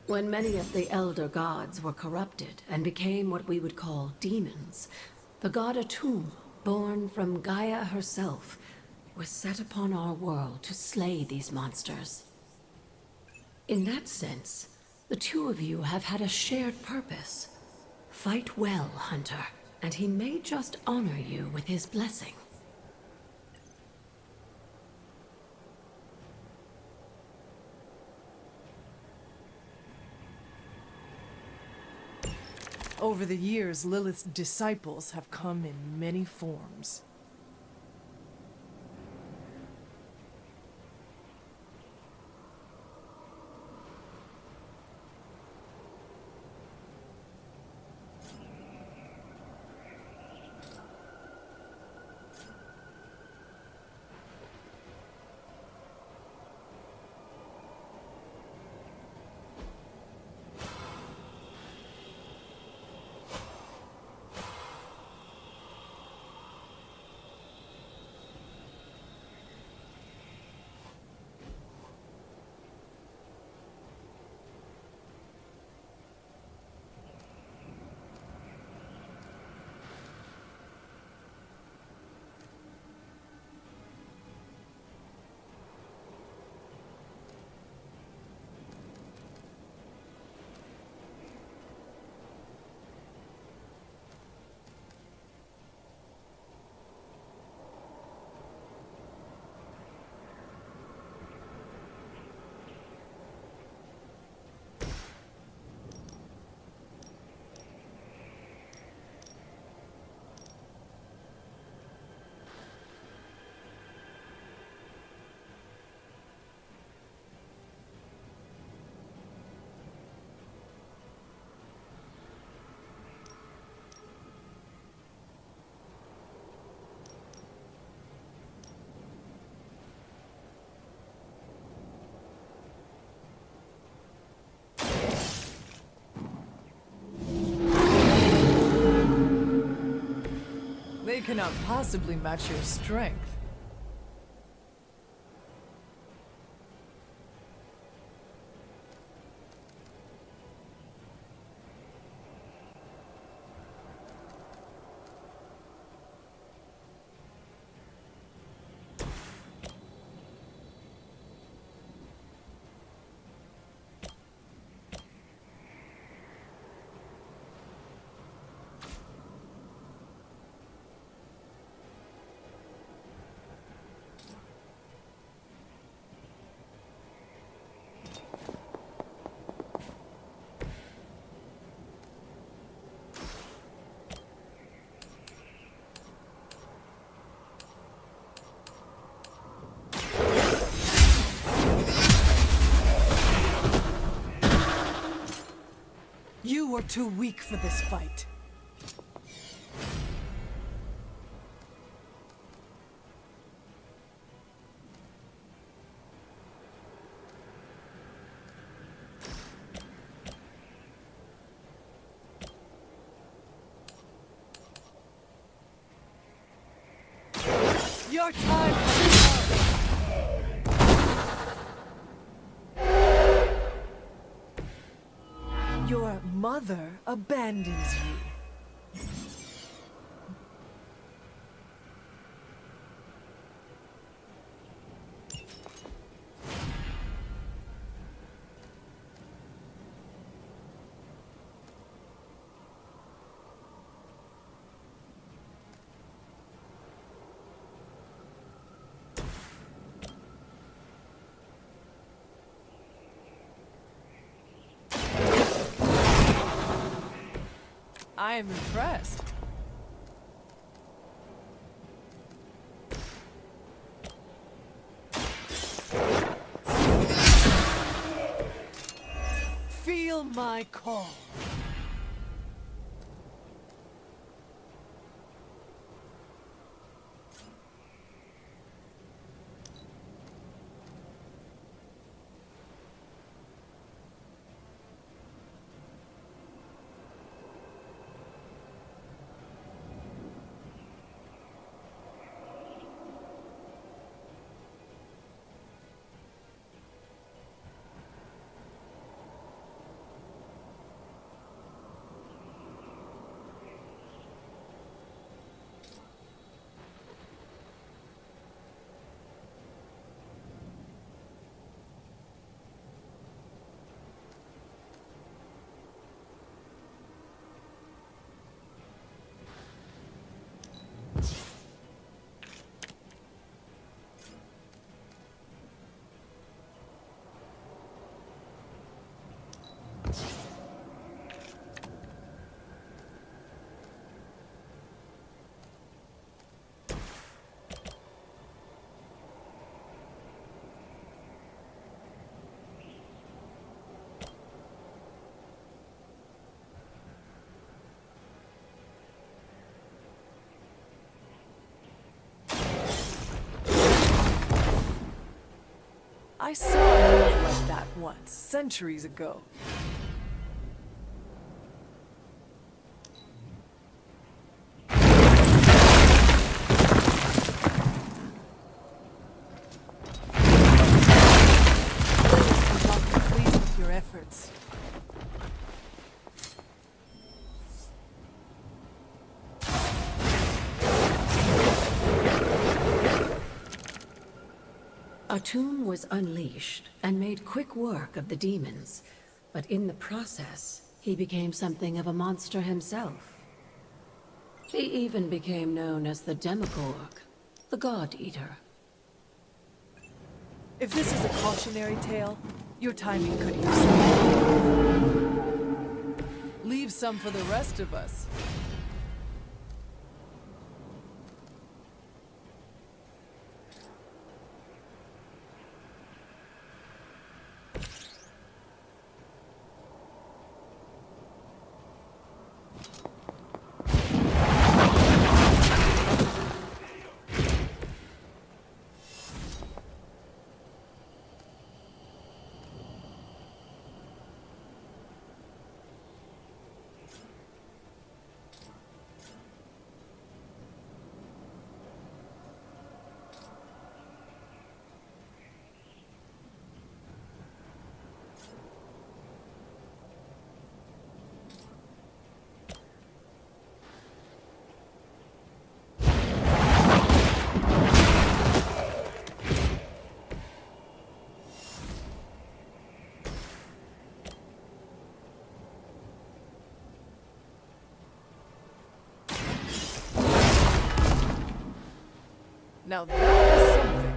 When many of the elder gods were corrupted and became what we would call demons, the god Atum, born from Gaia herself, was set upon our world to slay these monsters. In that sense, the two of you have had a shared purpose. Fight well, Hunter, and he may just honor you with his blessing. Over the years, Lilith's disciples have come in many forms. They cannot possibly match your strength. You are too weak for this fight. Your time has come. Your mother abandons you. I am impressed. Feel my call. I saw a move like that once, centuries ago. I'm not pleased with your efforts. Atum was unleashed and made quick work of the demons, but in the process, he became something of a monster himself. He even became known as the Demogorg, the God Eater. If this is a cautionary tale, your timing could use some. Leave some for the rest of us. Now that was something.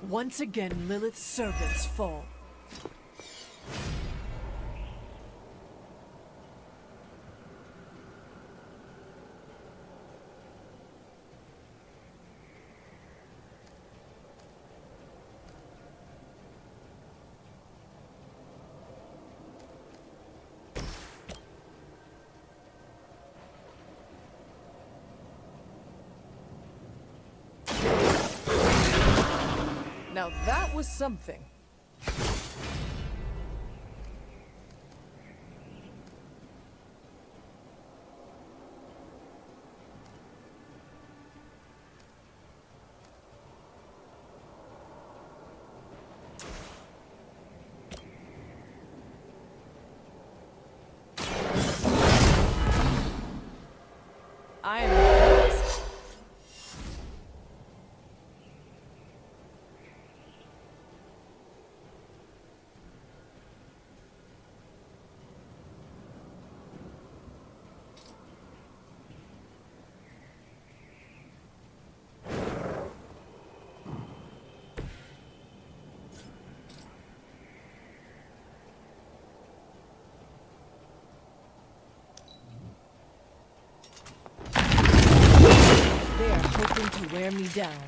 Once again, Lilith's servants fall. Now that was something. I am impressed. They are hoping to wear me down.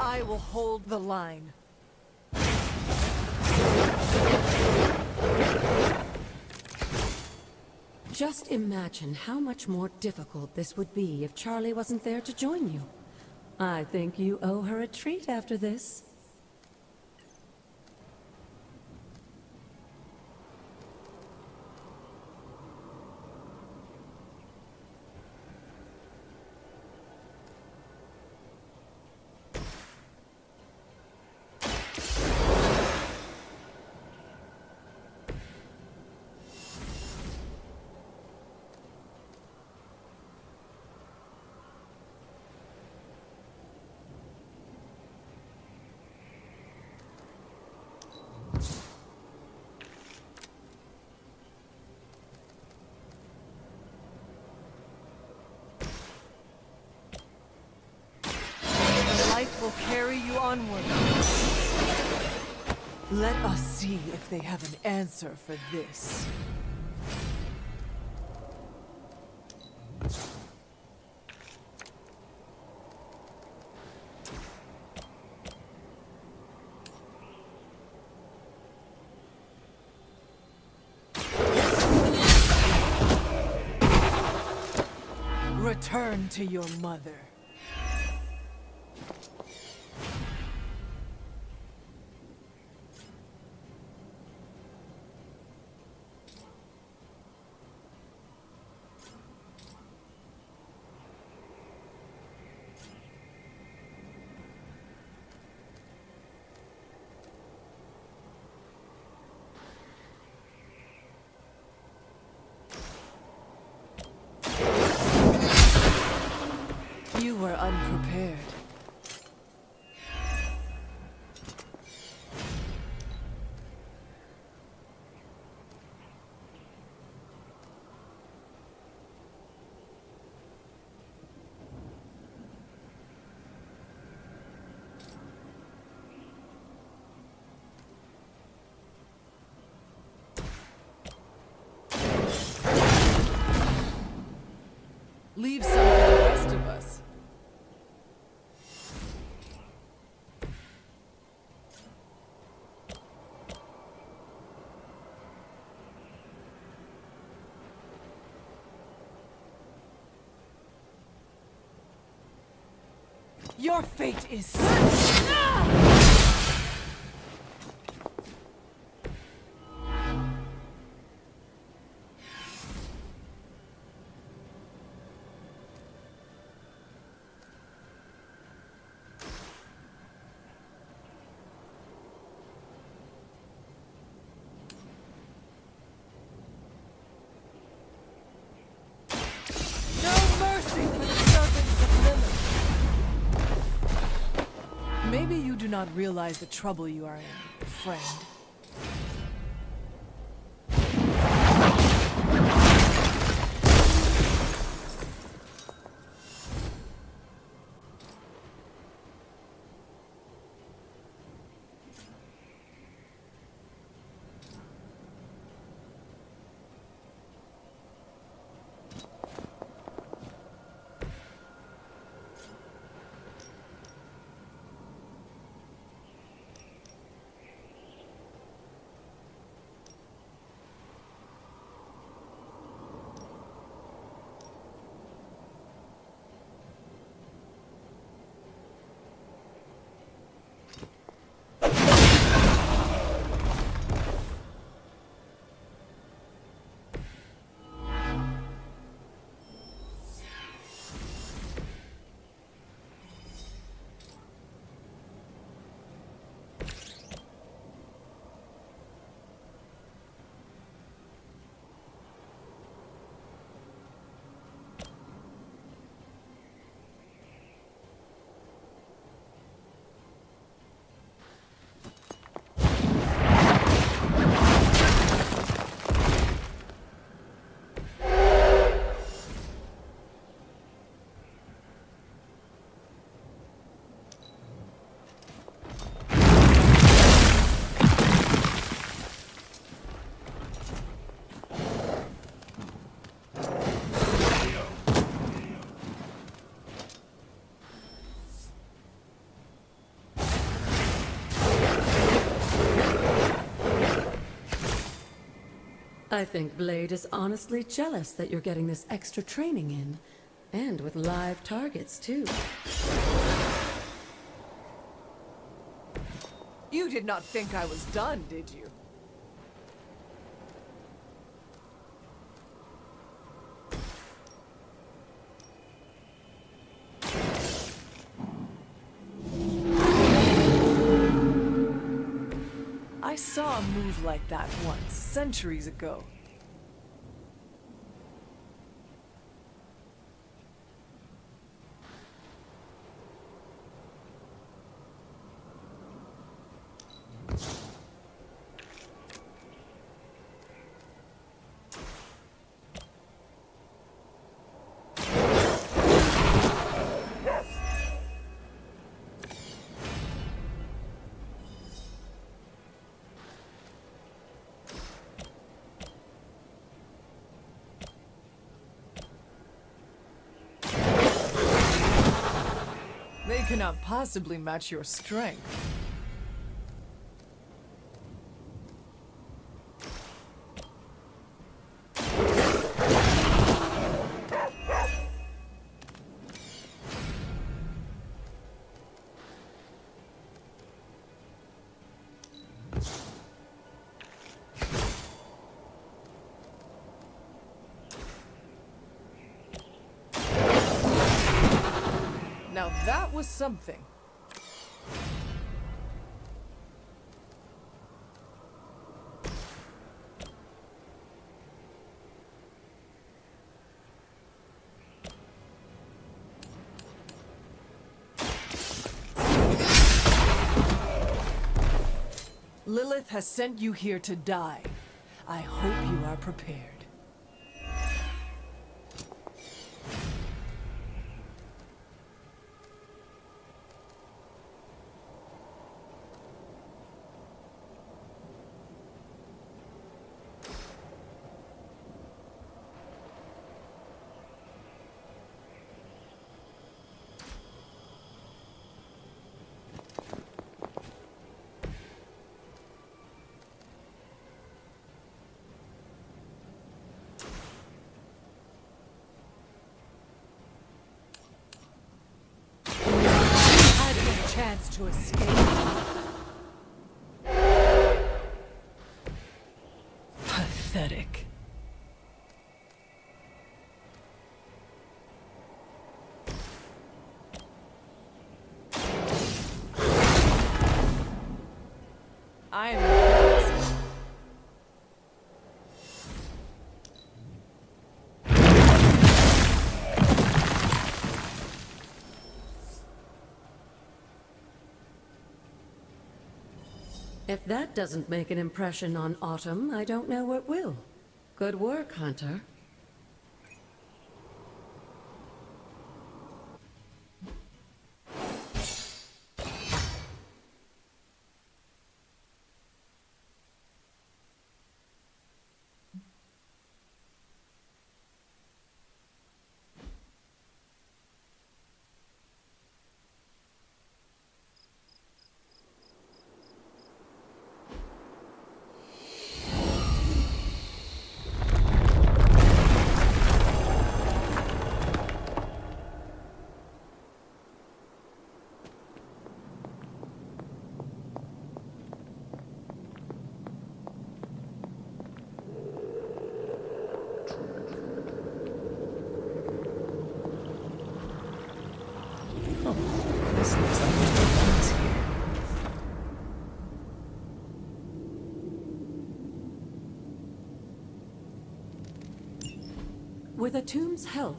I will hold the line. Just imagine how much more difficult this would be if Charlie wasn't there to join you. I think you owe her a treat after this. Light will carry you onward. Let us see if they have an answer for this. Return to your mother. You were unprepared. Leave some for the rest of us. Your fate is set. No mercy for the servants of Lilith. Maybe you do not realize the trouble you are in, friend. I think Blade is honestly jealous that you're getting this extra training in. And with live targets, too. You did not think I was done, did you? I saw a move like that once, centuries ago. cannot possibly match your strength. Now that was something. Lilith has sent you here to die. I hope you are prepared. Chance to escape. Pathetic. I am impressed. If that doesn't make an impression on Autumn, I don't know what will. Good work, Hunter. This looks like it's here. With Atum's help,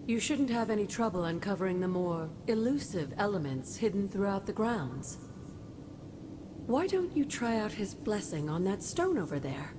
you shouldn't have any trouble uncovering the more elusive elements hidden throughout the grounds. Why don't you try out his blessing on that stone over there?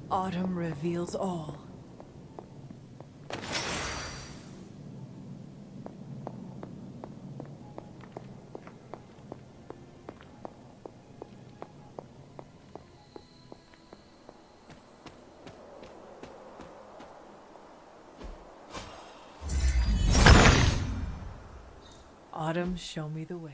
Autumn reveals all. Autumn, show me the way.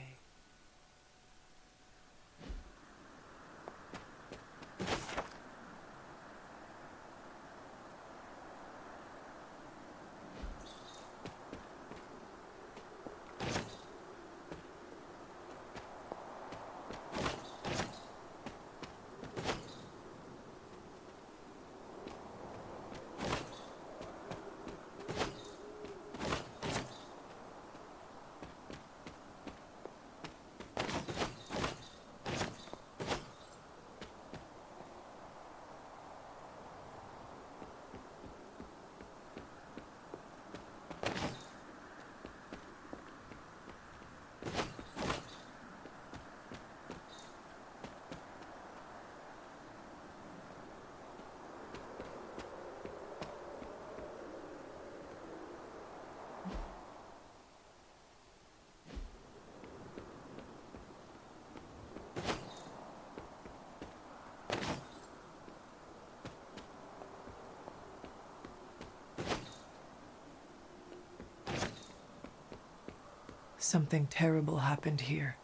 Something terrible happened here.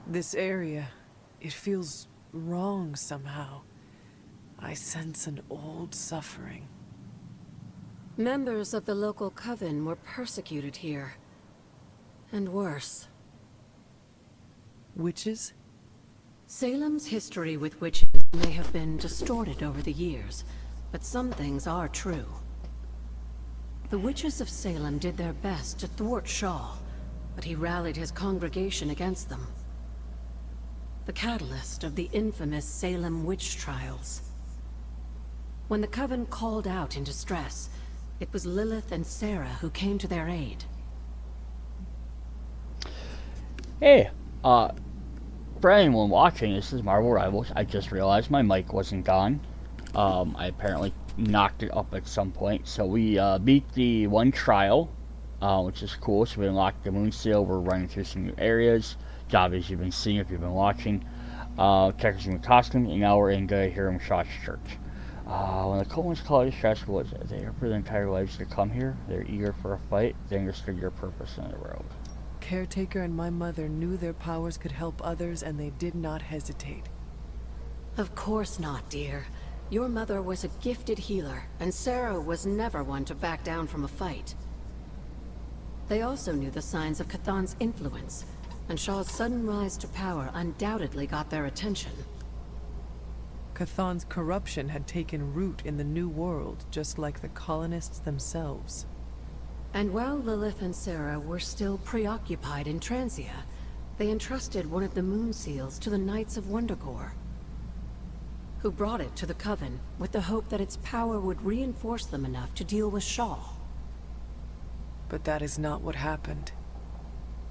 This area, it feels wrong somehow. I sense an old suffering. Members of the local coven were persecuted here. And worse. Witches? Salem's history with witches may have been distorted over the years, but some things are true. The witches of Salem did their best to thwart Shaw, but he rallied his congregation against them. The catalyst of the infamous Salem witch trials. When the Coven called out in distress, it was Lilith and Sarah who came to their aid. Hey, for anyone watching, this is Marvel Rivals. I just realized my mic wasn't gone. I apparently knocked it up at some point. So we beat the one trial, which is cool. So we unlocked the Moonseal. We're running through some new areas. Job as you've been seeing if you've been watching. Characters in costume, and now we're in Hiram Shaw's church. When the Coens call it distress, was they are for their entire lives to come here. They're eager for a fight. They understood your purpose in the world. Caretaker and my mother knew their powers could help others, and they did not hesitate. Of course not, dear. Your mother was a gifted healer, and Sarah was never one to back down from a fight. They also knew the signs of Cathan's influence, and Shaw's sudden rise to power undoubtedly got their attention. Cathan's corruption had taken root in the New World, just like the colonists themselves. And while Lilith and Sarah were still preoccupied in Transia, they entrusted one of the moon seals to the Knights of Wondergore, who brought it to the Coven with the hope that its power would reinforce them enough to deal with Shaw. But that is not what happened.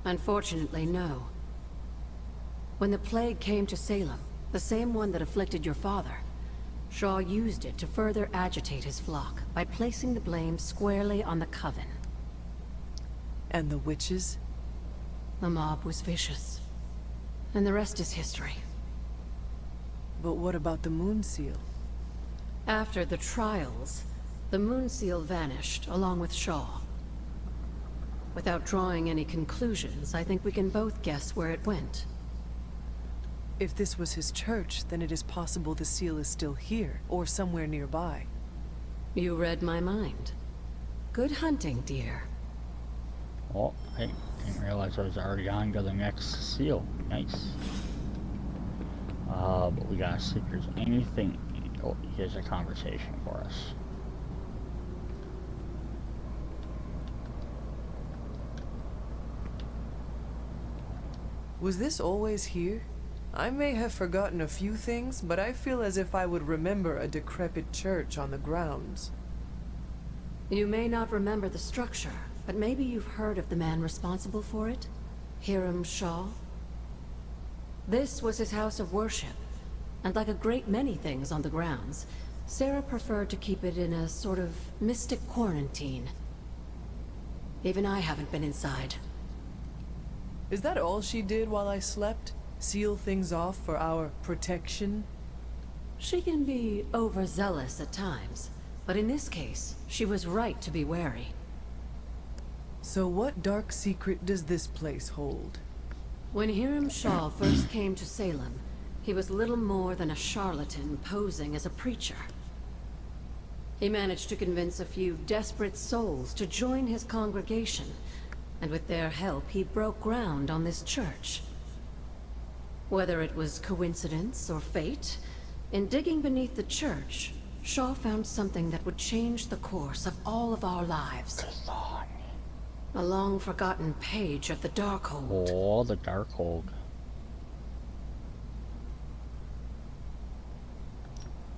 Unfortunately, no. When the plague came to Salem, the same one that afflicted your father, Shaw used it to further agitate his flock by placing the blame squarely on the Coven. And the witches? The mob was vicious, and the rest is history. But what about the Moon Seal? After the trials, the Moon Seal vanished along with Shaw. Without drawing any conclusions, I think we can both guess where it went. If this was his church, then it is possible the seal is still here, or somewhere nearby. You read my mind. Good hunting, dear. Oh, I didn't realize I was already on to the next seal. Nice. But we gotta see if there's anything. Oh, here's a conversation for us. Was this always here? I may have forgotten a few things, but I feel as if I would remember a decrepit church on the grounds. You may not remember the structure, but maybe you've heard of the man responsible for it? Hiram Shaw? This was his house of worship, and like a great many things on the grounds, Sarah preferred to keep it in a sort of mystic quarantine. Even I haven't been inside. Is that all she did while I slept? Seal things off for our protection? She can be overzealous at times, but in this case, she was right to be wary. So what dark secret does this place hold? When Hiram Shaw first came to Salem, he was little more than a charlatan posing as a preacher. He managed to convince a few desperate souls to join his congregation, and with their help, he broke ground on this church. Whether it was coincidence or fate, in digging beneath the church, Shaw found something that would change the course of all of our lives. A long-forgotten page of the Darkhold. Oh, the Darkhold.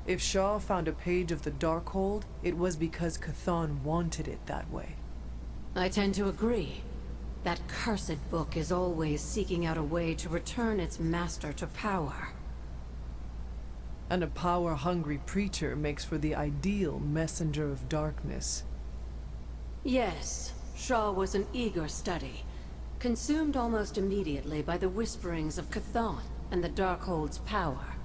If Shaw found a page of the Darkhold, it was because Cathan wanted it that way. I tend to agree. That cursed book is always seeking out a way to return its master to power. And a power-hungry preacher makes for the ideal messenger of darkness. Yes, Shaw was an eager study, consumed almost immediately by the whisperings of Cathan and the Darkhold's power.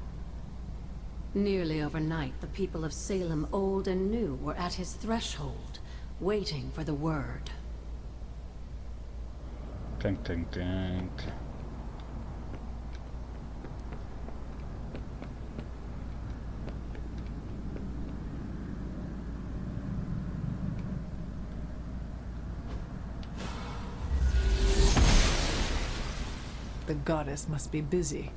Nearly overnight, the people of Salem, old and new, were at his threshold, waiting for the word. Dun, dun, dun. The goddess must be busy.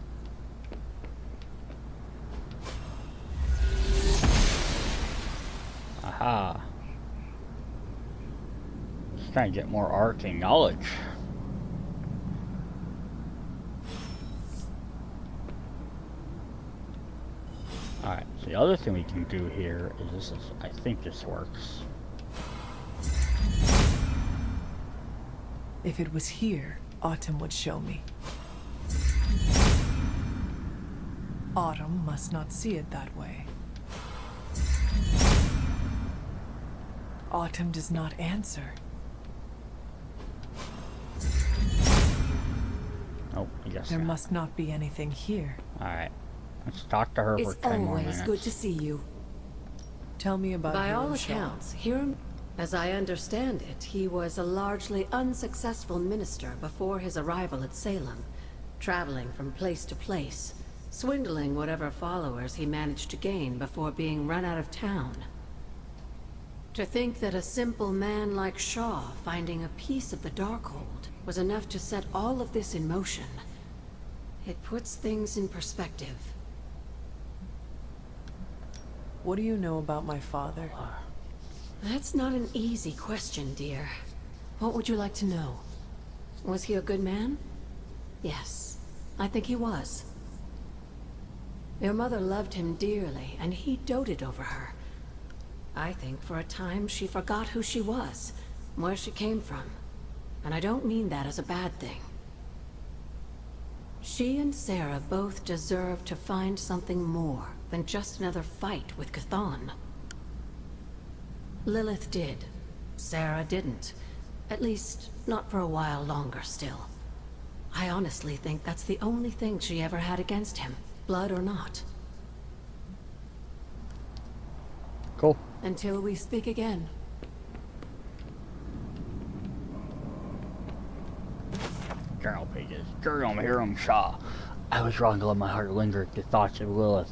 Aha. Just trying to get more arcane knowledge. Alright, so the other thing we can do here is this is, I think this works. If it was here, Autumn would show me. Autumn must not see it that way. Autumn does not answer. Oh, I guess There not. must not be anything here. Alright, let's talk to her It's for 10 more always minutes. good to see you. Tell me about By all Hiram Shaw. accounts, Hiram, as I understand it, he was a largely unsuccessful minister before his arrival at Salem, traveling from place to place, swindling whatever followers he managed to gain before being run out of town. To think that a simple man like Shaw finding a piece of the Darkhold was enough to set all of this in motion, it puts things in perspective. What do you know about my father? That's not an easy question, dear. What would you like to know? Was he a good man? Yes, I think he was. Your mother loved him dearly, and he doted over her. I think for a time she forgot who she was, where she came from. And I don't mean that as a bad thing. She and Sarah both deserve to find something more than just another fight with Chthon. Lilith did. Sarah didn't. At least, not for a while longer still. I honestly think that's the only thing she ever had against him, blood or not. Cool. Until we speak again. Journal pages. Journal Hiram Shaw. I was wrong to let my heart linger at the thoughts of Lilith.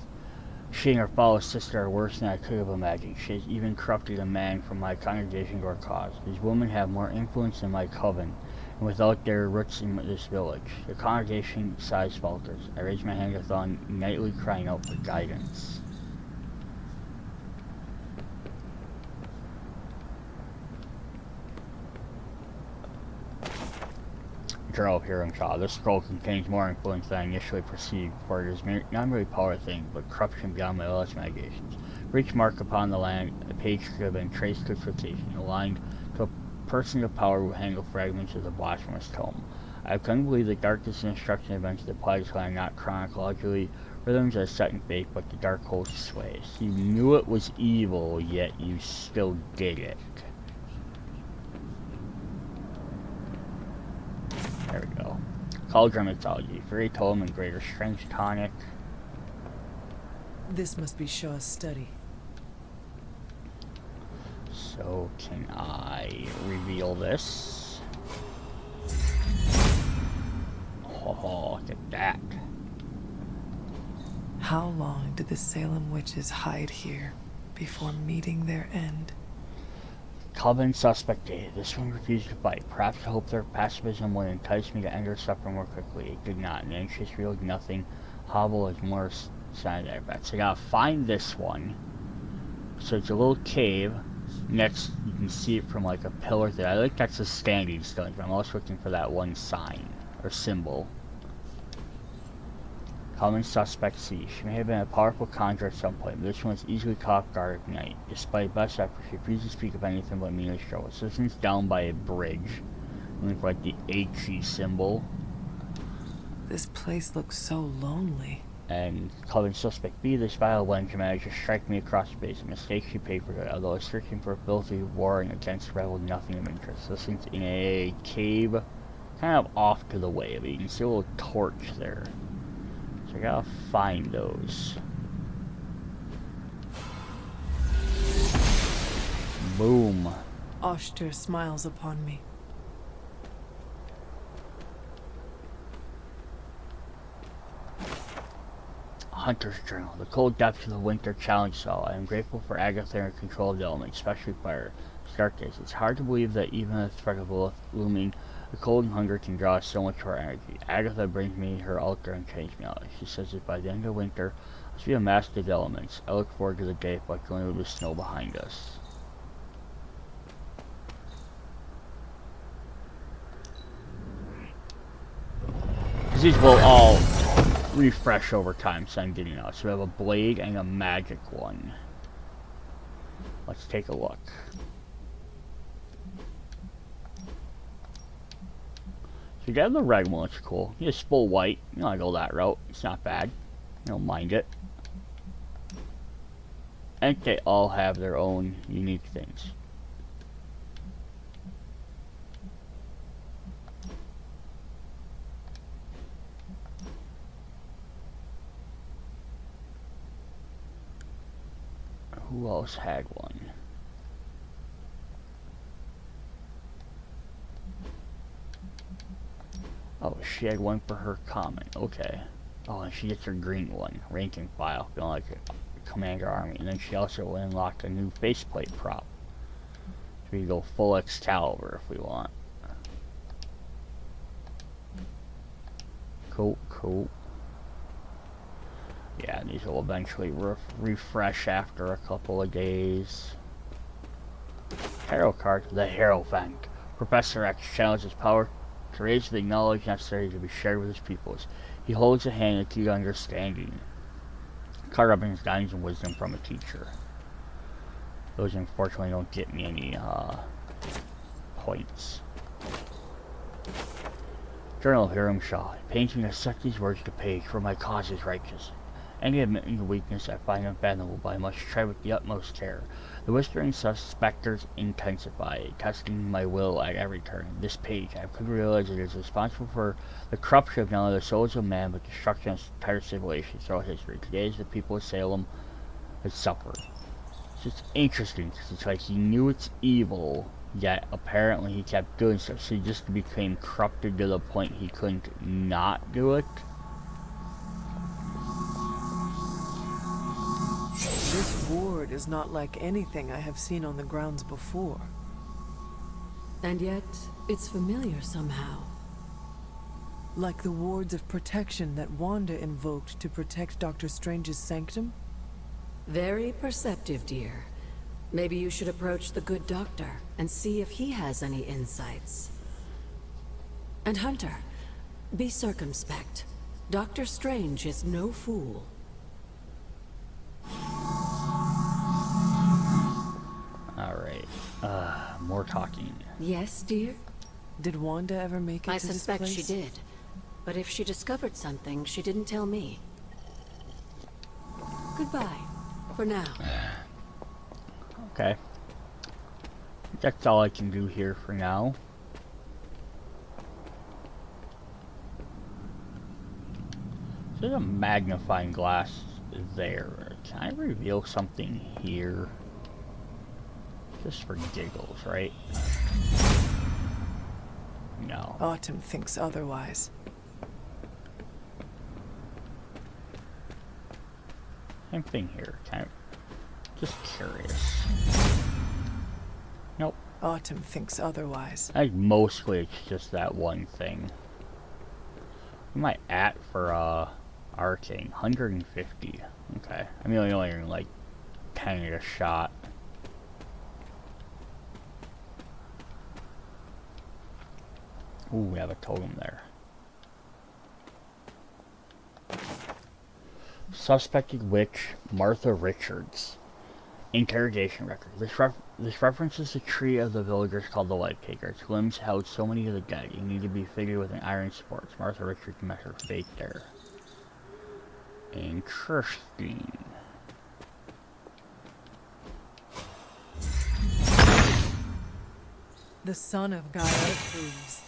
She and her fellow sister are worse than I could have imagined. She has even corrupted a man from my congregation to her cause. These women have more influence than my coven, and without their roots in this village. The congregation sighs falters. I raise my hand to Thon, nightly crying out for guidance. Journal of Hiram Shaw. This scroll contains more influence than I initially perceived, for it is not merely power thing, but corruption beyond my wildest imaginations. For each mark upon the land, a page could have been traced to its location, aligned to a person of power who handled fragments of the blasphemous tome. I have come to believe the darkest instruction events that apply to land not chronologically, rhythms are set in fate, but the dark host sways. You knew it was evil, yet you still did it. There we go. Cauldron mythology. Fairy tome and greater strength tonic. This must be Shaw's study. So can I reveal this? Oh, look at that. How long did the Salem witches hide here before meeting their end? Coven suspected. This one refused to fight. Perhaps I hoped their pacifism would entice me to end her suffering more quickly. It did not. And anxious revealed nothing. Hobble is more sign of that. So I gotta find this one. So it's a little cave. Next, you can see it from like a pillar there. I think that's a standing stone, but I'm also looking for that one sign or symbol. Common suspect C. She may have been a powerful conjurer at some point, but this one was easily caught off guard at night. Despite best efforts, she refused to speak of anything but meaningless trouble. So this one's down by a bridge. Looking for like the HE symbol. This place looks so lonely. And Coven suspect B, this vile wench managed to strike me across the face. A mistake she paid for good, although searching for a filthy warring against reveled nothing of interest. This one's in a cave, kind of off to the way, but you can see a little torch there. So I gotta find those. Boom. Oshter smiles upon me. Hunter's Journal. The cold depths of the winter challenged all. I am grateful for Agatha and her control of the elements, especially fire. Dark days. It's hard to believe that even a threat of Lilith looming, the cold and hunger can draw so much of our energy. Agatha brings me her altar and changes me out. She says that by the end of winter, I'll be a master of the elements. I look forward to the day of going with the snow behind us. Because these will all refresh over time, so I'm getting out. So we have a blade and a magic one. Let's take a look. So you got the red one, it's cool. It's full white. You want to go that route. It's not bad. You don't mind it. I think they all have their own unique things. Who else had one? Oh, she had one for her common. Okay. Oh, and she gets her green one, rank and file, feeling like a Commander Army. And then she also unlocked a new faceplate prop. So we go full Excalibur if we want. Cool, cool. Yeah, these will eventually refresh after a couple of days. Hero card, the Hierophant. Professor X channels his power to raise the knowledge necessary to be shared with his pupils. He holds a hand to key understanding. Card represents guidance and wisdom from a teacher. Those unfortunately don't get me any points. Journal of Hiram Shaw. Painting to set these words to page, for my cause is righteous. Any admitting the weakness I find unfathomable, but I must tread with the utmost care. The whispering suspectors intensify, testing my will at every turn. This page, I could realize it is responsible for the corruption of not only the souls of man, but destruction of entire civilizations throughout history. Today, as the people of Salem has suffered. It's just interesting, because it's like he knew it's evil, yet apparently he kept doing stuff, so he just became corrupted to the point he couldn't not do it. This ward is not like anything I have seen on the grounds before. And yet, it's familiar somehow. Like the wards of protection that Wanda invoked to protect Dr. Strange's sanctum? Very perceptive, dear. Maybe you should approach the good doctor and see if he has any insights. And Hunter, be circumspect. Dr. Strange is no fool. Alright, more talking. Yes, dear? Did Wanda ever make it I to this suspect place? she did. But if she discovered something, she didn't tell me. Goodbye, for now. Okay. That's all I can do here for now. There's a magnifying glass there. Can I reveal something here? Just for giggles, right? No. Autumn thinks otherwise. Same thing here. Kind of just curious. Nope. Autumn thinks otherwise. I think mostly it's just that one thing. What am I at for arcane? 150. Okay. I'm only like 10 at a shot. Ooh, we have a totem there. Suspected witch Martha Richards. Interrogation record. This references the tree of the villagers called the Life Taker. Its limbs held so many of the dead. You need to be figured with an iron support. Martha Richards met her fate there. Interesting. The son of Gaia approves.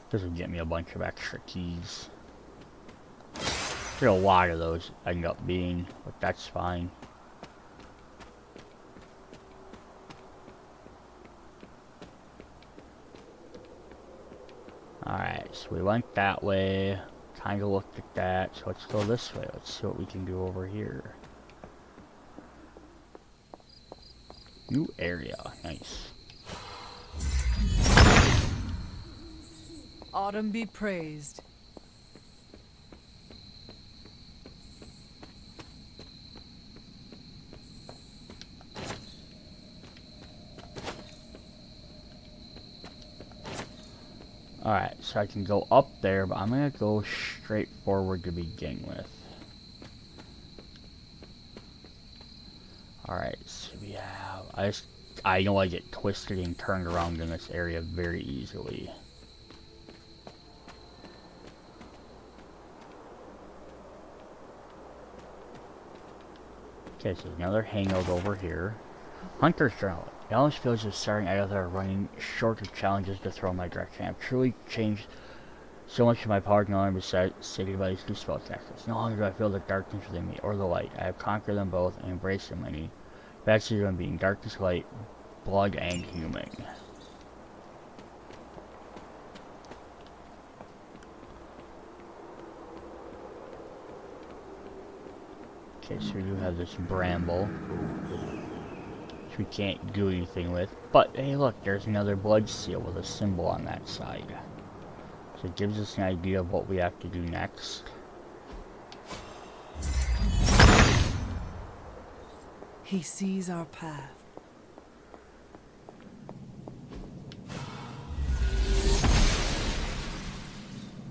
This will get me a bunch of extra keys. There's a lot of those end up being, but that's fine. Alright, so we went that way. Kind of looked at that, so let's go this way. Let's see what we can do over here. New area, nice. Autumn be praised. Alright, so I can go up there, but I'm gonna go straight forward to begin with. Alright, so we have... I know I get twisted and turned around in this area very easily. Okay, so another hangout over here. Hunter's Journal. It almost feels as starting out there running short of challenges to throw in my direction. I've truly changed so much of my power to no longer be sated by these two spellcasters. No longer do I feel the darkness within me or the light. I have conquered them both and embraced them many. Facets of being darkness, light, blood, and human. Okay, so we do have this bramble, which we can't do anything with. But, hey look, there's another blood seal with a symbol on that side. So it gives us an idea of what we have to do next. He sees our path.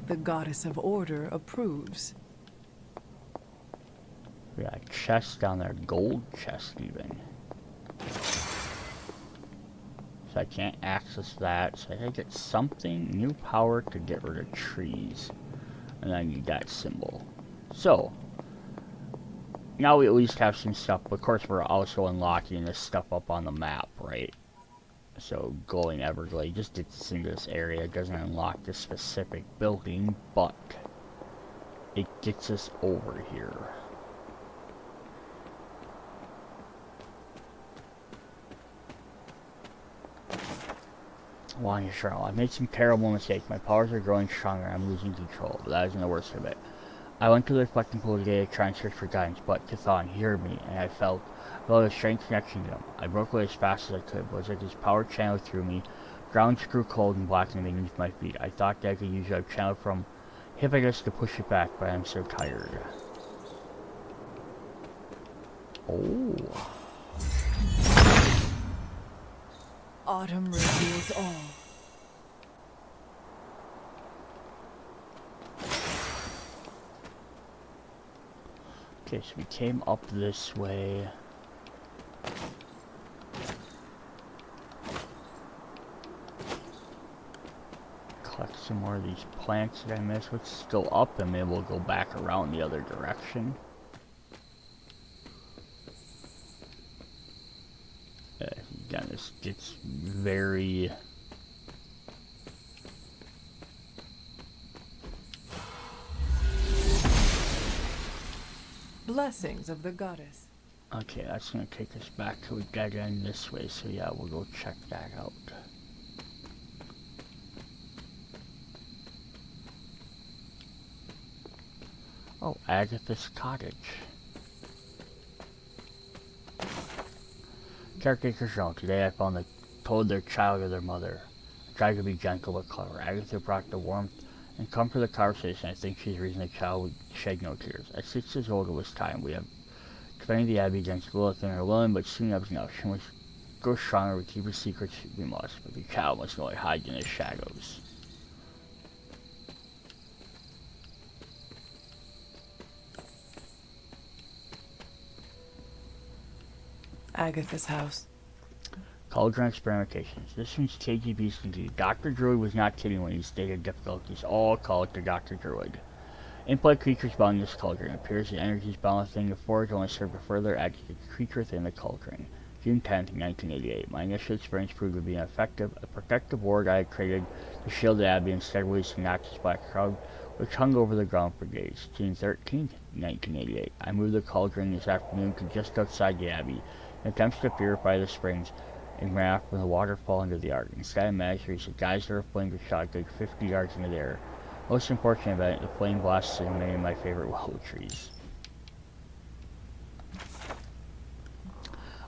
The goddess of order approves. We got a chest down there, gold chest even. So I can't access that, so I gotta get something, new power to get rid of trees. And I need that symbol. So, now we at least have some stuff, but of course we're also unlocking this stuff up on the map, right? So, Glowing Everglade just gets us into this area. It doesn't unlock this specific building, but it gets us over here. Wanya Charlotte, I made some terrible mistakes. My powers are growing stronger and I'm losing control, but that isn't the worst of it. I went to the reflecting pool today to try and search for guidance, but Cathan, he heard me, and I felt a strange connection to him. I broke away as fast as I could, but it was like his power channeled through me. Ground grew cold and blackened beneath my feet. I thought that I could use a channel from Hippolytus to push it back, but I'm so tired. Oh. Autumn reveals all. Okay, so we came up this way. Collect some more of these plants that I missed. What's still up, and maybe we'll go back around the other direction. Again, this gets very... Blessings of the goddess. Okay, that's gonna take us back to a dead end this way, so yeah, we'll go check that out. Oh, Agatha's cottage. Caretakers know. Today I told their child or their mother. I tried to be gentle but clever. Agatha brought the warmth and comfort of the conversation. I think she's the reason the child would shed no tears. At 6 years old, it was time. We have defended the Abbey against Lilith and her willing, but soon enough enough. She must grow stronger. We keep her secrets. We must, but the child must know it hides in the shadows. Agatha's house. Cauldron experimentations. This one's KGB's indeed. Dr. Druid was not kidding when he stated difficulties. All call it to Dr. Druid. Implied creatures bound in this cauldron. It appears the energies bound within the forge only serve to further agitate the creature within the cauldron. June 10th, 1988. My initial experience proved to be ineffective. A protective ward I had created to shield the Abbey instead released a noxious black cloud which hung over the ground for days. June 13th, 1988. I moved the cauldron this afternoon to just outside the Abbey in attempts to purify the springs and ran from the waterfall into the Ark. Instead, I managed to reach a geyser of flame that shot good 50 yards into the air. Most unfortunate event, the flame blasted in many of my favorite willow trees.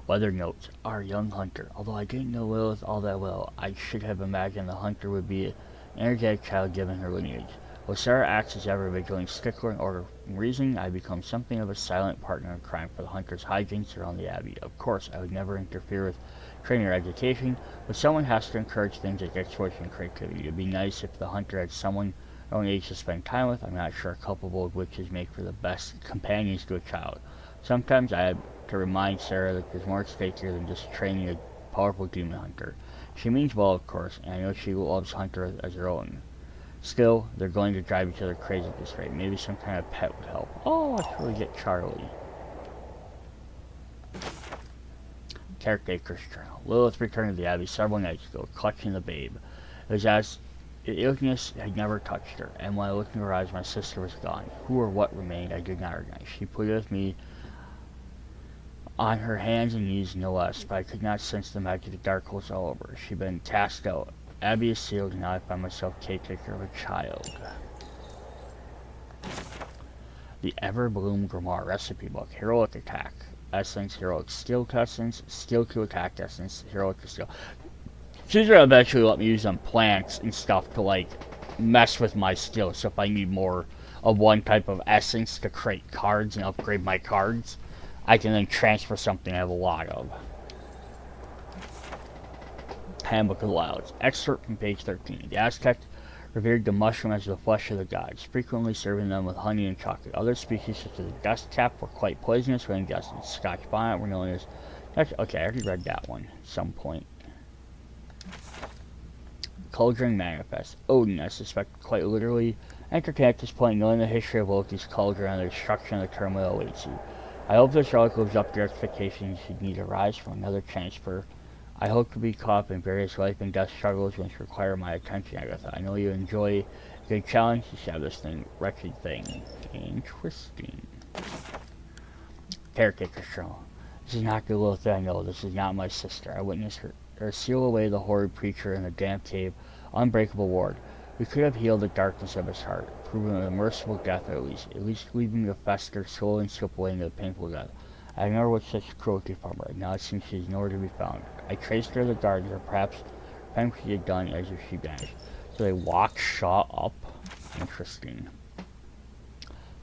Weather notes. Our young hunter. Although I didn't know Lilith all that well, I should have imagined the hunter would be an energetic child given her lineage. While Sarah acts as ever vigilant stickler in order and reasoning, I become something of a silent partner in crime for the hunter's hijinks around the Abbey. Of course, I would never interfere with training or education, but someone has to encourage things like exploration and creativity. It'd be nice if the hunter had someone her own age to spend time with. I'm not sure culpable witches make for the best companions to a child. Sometimes I have to remind Sarah that there's more at stake here than just training a powerful demon hunter. She means well, of course, and I know she loves Hunter as her own. Still, they're going to drive each other crazy at this rate. Maybe some kind of pet would help. Oh, let's really get Charlie. Caretaker's journal. Lilith returned to the Abbey several nights ago, clutching the babe. It was as if illness had never touched her, and when I looked in her eyes, my sister was gone. Who or what remained, I did not recognize. She pleaded with me on her hands and knees, no less, but I could not sense the magic of dark holes all over. She'd been cast out. Abbey is sealed, and now I find myself caretaker of a child. The Everbloom Grimoire Recipe Book. Heroic Attack Essence, Heroic Skill Essence, Skill to Attack Essence, Heroic Skill. She's gonna eventually let me use some plants and stuff to like mess with my skills. So if I need more of one type of essence to create cards and upgrade my cards, I can then transfer something I have a lot of. Handbook of the Wilds. Excerpt from page 13. The Aztec revered the mushroom as the flesh of the gods, frequently serving them with honey and chocolate. Other species, such as the dust cap, were quite poisonous when ingested. Scotch bonnet were known as... Okay, I already read that one at some point. Cauldron Manifest. Odin, I suspect quite literally, entered at this point knowing the history of Loki's cauldron and the destruction of the turmoil awaits you. I hope this relic lives up to your expectations should need arise from another transfer. I hope to be caught up in various life and death struggles which require my attention, Agatha. I know you enjoy a good challenge. You should have this wretched thing. Interesting. Caretaker Journal. This is not the little thing I know. This is not my sister. I witnessed her seal away the horrid preacher in the damp cave, unbreakable ward. We could have healed the darkness of his heart, proven a merciful death at least leaving the fester slowly and slip away into the painful death. I never with such cruelty from her. Now it seems she is nowhere to be found. I traced her to the garden, or perhaps she had done as if she vanished. So they walk Shaw up. Interesting.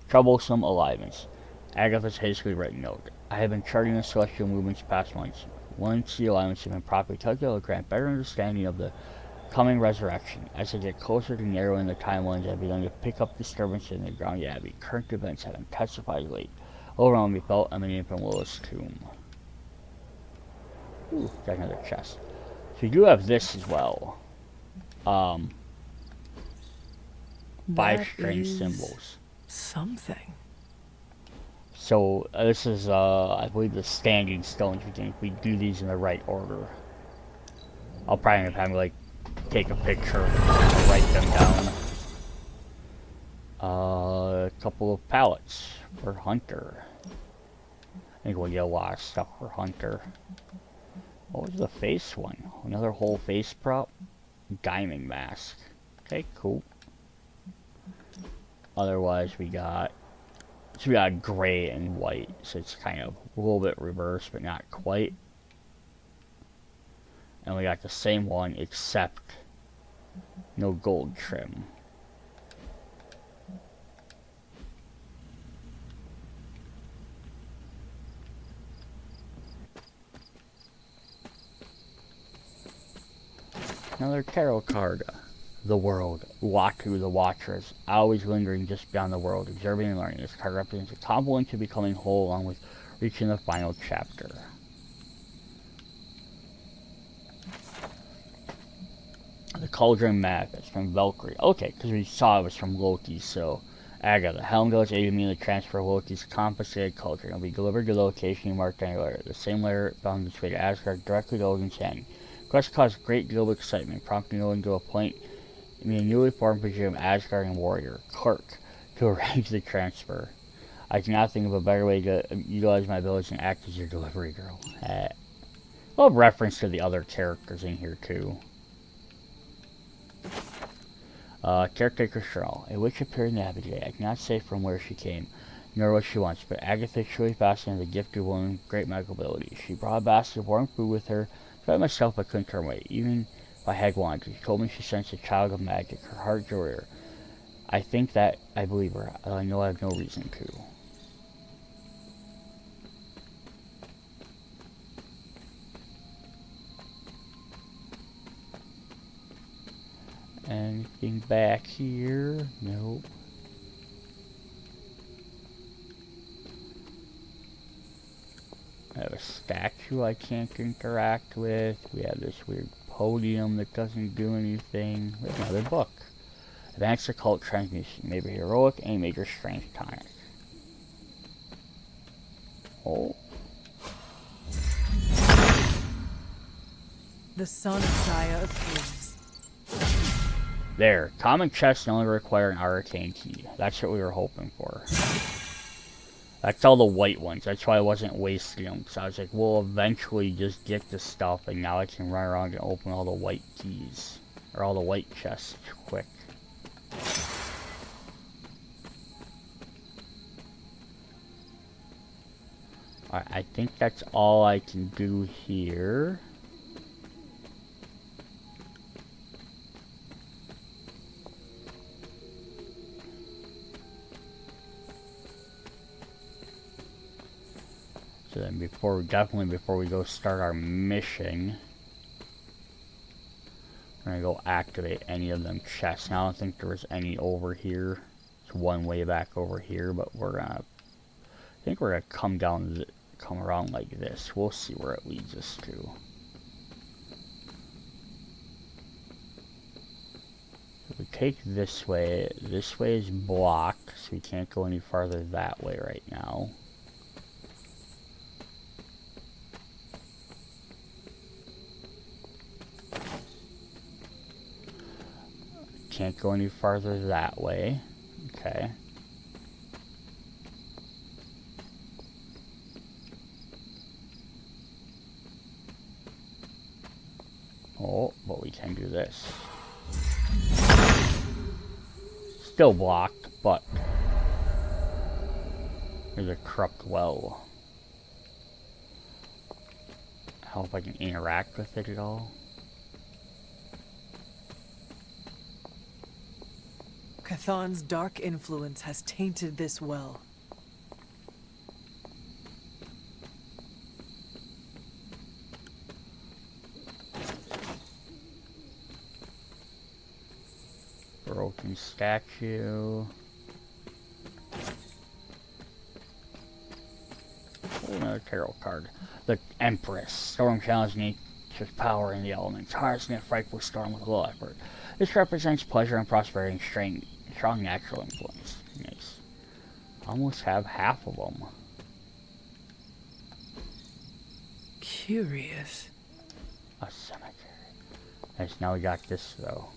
Troublesome aliveness. Agatha's hastily written note. I have been charting the celestial movements past months. Once the alignments have been properly calculated, will grant better understanding of the coming resurrection. As I get closer to narrowing the timelines, I have begun to pick up disturbances in the ground abbey. Current events have intensified late. All around me felt emanating from Willow's tomb. Ooh, got another chest. So you do have this as well. 5 strange symbols. Something. So this is, I believe, the standing stones. We do these in the right order. I'll probably end up having to, like, take a picture and write them down. A couple of pallets for Hunter. I think we'll get a lot of stuff for Hunter. What was the face one? Another whole face prop? Diamond mask. Okay, cool. Otherwise, we got gray and white, so it's kind of a little bit reversed, but not quite. And we got the same one, except no gold trim. Another tarot card. The world. Uatu, the Watchers. Always lingering just beyond the world, observing and learning. This card represents a combo into becoming whole along with reaching the final chapter. The Cauldron map. It's from Valkyrie. Okay, because we saw it was from Loki, so Agatha. Helmgild's aided me in the transfer of Loki's confiscated cauldron. It will be delivered to the location you marked on your letter. The same letter found its way to Asgard directly to Odin's hand. The quest caused a great deal of excitement, prompting Odin to appoint me a newly formed position of Asgardian warrior, Clerk, to arrange the transfer. I cannot think of a better way to utilize my abilities and act as your delivery girl. A little reference to the other characters in here, too. Caretaker Cheryl. A witch appeared in the abbey today. I cannot say from where she came, nor what she wants, but Agatha truly fascinated the gifted woman with great medical ability. She brought a basket of warm food with her. I myself, I couldn't turn away, even if I had wanted. She told me she sensed a child of magic. Her heart joy her. I think that I believe her. I know I have no reason to. Anything back here? Nope. I have a statue I can't interact with. We have this weird podium that doesn't do anything. We have another book. Advanced Occult Transmutation. Maybe heroic and major strength tonic. Oh. The son of Gaia approves. There. Common chests only require an arcane key. That's what we were hoping for. That's all the white ones. That's why I wasn't wasting them. Because I was like, we'll eventually just get the stuff. And now I can run around and open all the white keys. Or all the white chests quick. Alright, I think that's all I can do here. So then definitely before we go start our mission, we're gonna go activate any of them chests. Now I don't think there was any over here. It's one way back over here, but I think we're gonna come around like this. We'll see where it leads us to. If we take this way is blocked, so we can't go any farther that way right now. Can't go any farther that way. Okay. Oh, but we can do this. Still blocked, but there's a corrupt well. I hope I can interact with it at all. Cathan's dark influence has tainted this well. Broken statue. Oh, another tarot card. The Empress. Storm challenged nature's power in the elements, harnessing a frightful storm with little effort. This represents pleasure and prosperity and strong natural influence. Nice. Almost have half of them. Curious. A cemetery. Nice, now we got this though.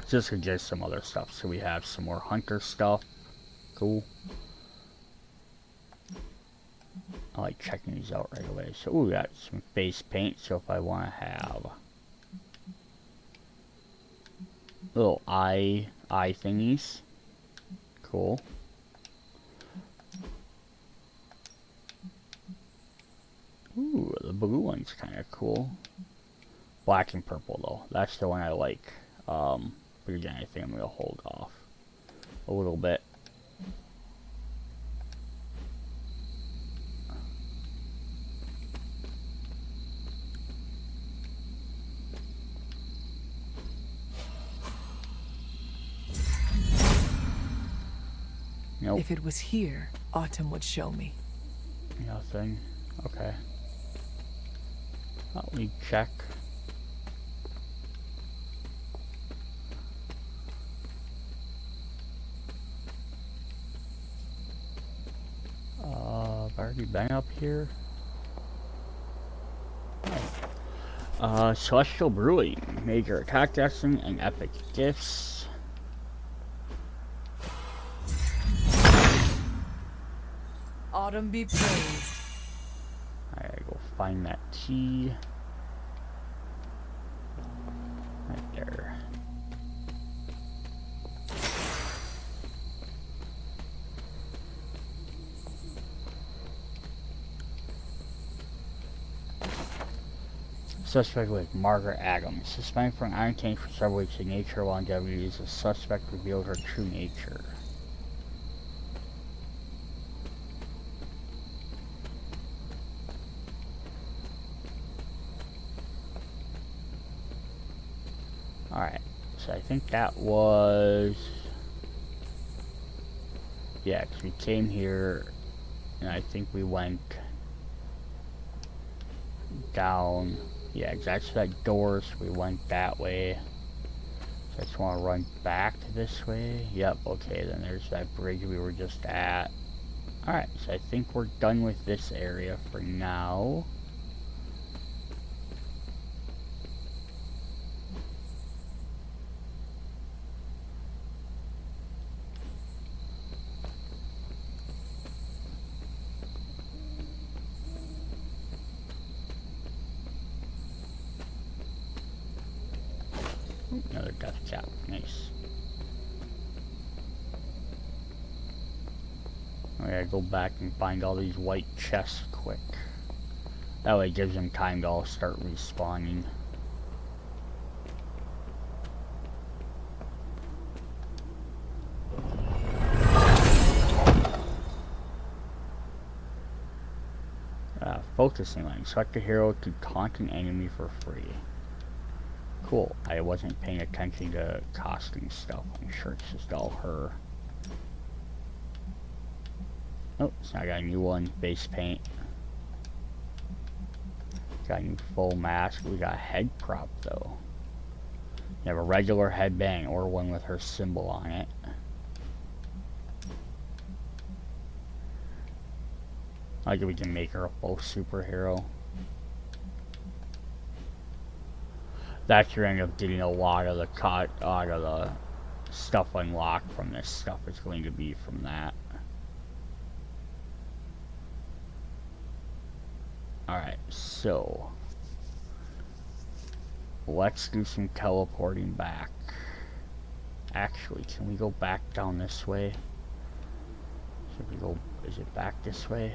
Just to get some other stuff. So we have some more hunter stuff. Cool. I like checking these out right away. So, ooh, we got some face paint. So if I want to have little eye thingies. Cool. Ooh, the blue one's kind of cool. Black and purple though. That's the one I like. But again, I think I'm gonna hold off a little bit. Nope. If it was here, Autumn would show me. Nothing. Okay. Let me check. I've already been up here. Celestial Brewing, major attack destiny and epic gifts. Autumn be praised. I gotta go find that key. Right there. Suspect with Margaret Adams. Suspended for an iron tank for several weeks in nature longevity as the suspect revealed her true nature. Alright, so I think that was... Yeah, because we came here, and I think we went down... Yeah, exactly that door, so we went that way. So I just want to run back this way. Yep, okay, then there's that bridge we were just at. Alright, so I think we're done with this area for now. Another death cap, nice. I gotta go back and find all these white chests quick. That way it gives them time to all start respawning. Focusing line. Select a hero to taunt an enemy for free. Cool. I wasn't paying attention to costume stuff. I'm sure it's just all her. Oh, so I got a new one. Base paint. Got a new full mask. We got a head prop though. You have a regular headband or one with her symbol on it. Like we can make her a full superhero. That's your end up getting a lot of the stuff unlocked from this stuff is going to be from that. Alright, so let's do some teleporting back. Actually, can we go back down this way? Should we go, is it back this way?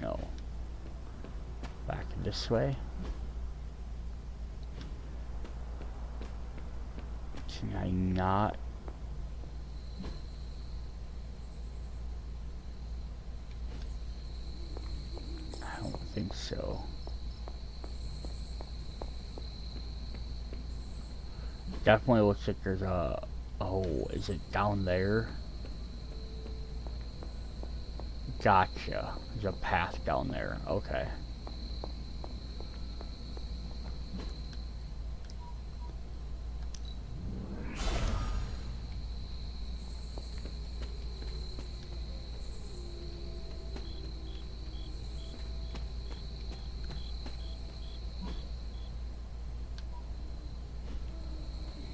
No. Back this way. Can I not? I don't think so. Definitely looks like there's a... Oh, is it down there? Gotcha. There's a path down there. Okay.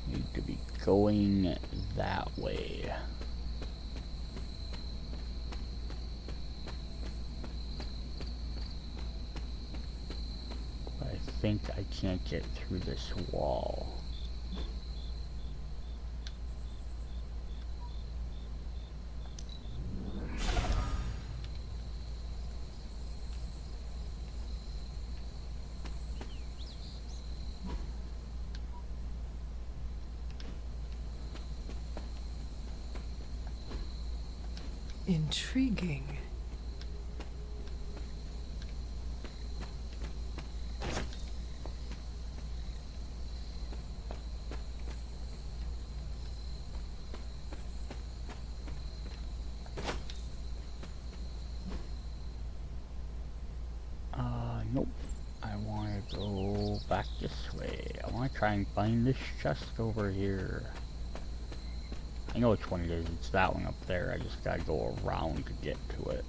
Need to be going that way. I think I can't get through this wall. Intriguing. Nope. I want to go back this way. I want to try and find this chest over here. I know which one it is. It's that one up there. I just gotta go around to get to it.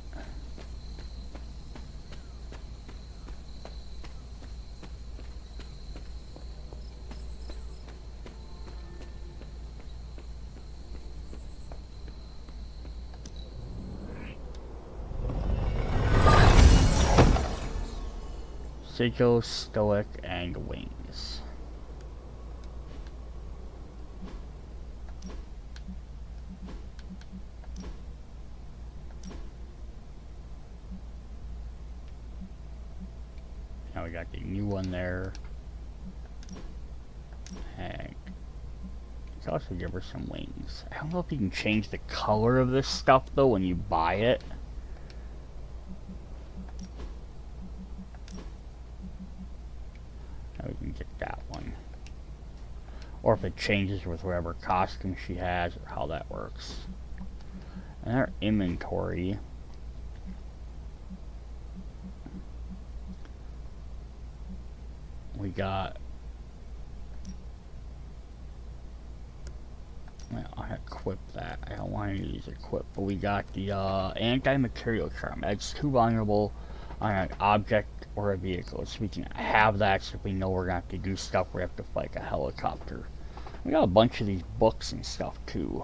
Sigil, Stoic, and Wings. Now we got the new one there. And let's also give her some wings. I don't know if you can change the color of this stuff though when you buy it. We can get that one. Or if it changes with whatever costume she has or how that works. And our inventory. We got... Well, I equip that. I don't want to use equip. But we got the anti-material charm. That's too vulnerable on an object or a vehicle, so we can have that so we know we're gonna have to do stuff where we have to fight a helicopter. We got a bunch of these books and stuff too.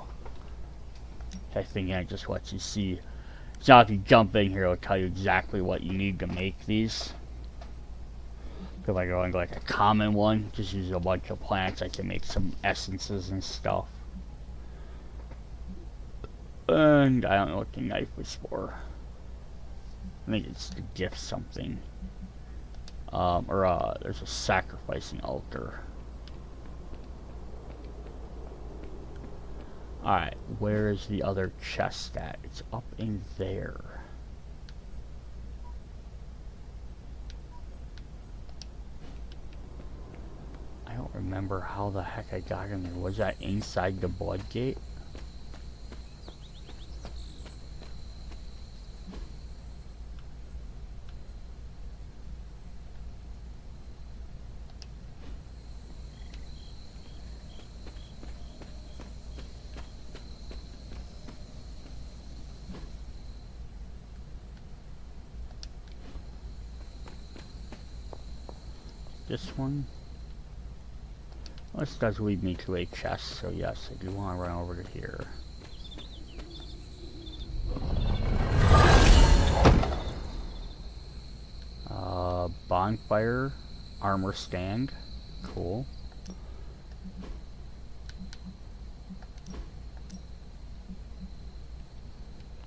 I think that just lets you see. So if you jump in here, it'll tell you exactly what you need to make these. If I go into like a common one, just use a bunch of plants, I can make some essences and stuff. And I don't know what the knife was for. I think it's to gift something. There's a sacrificing altar. Alright, where is the other chest at? It's up in there. I don't remember how the heck I got in there. Was that inside the blood gate? This one? Well, this does lead me to a chest, so yes, I do want to run over to here. Bonfire, armor stand, cool.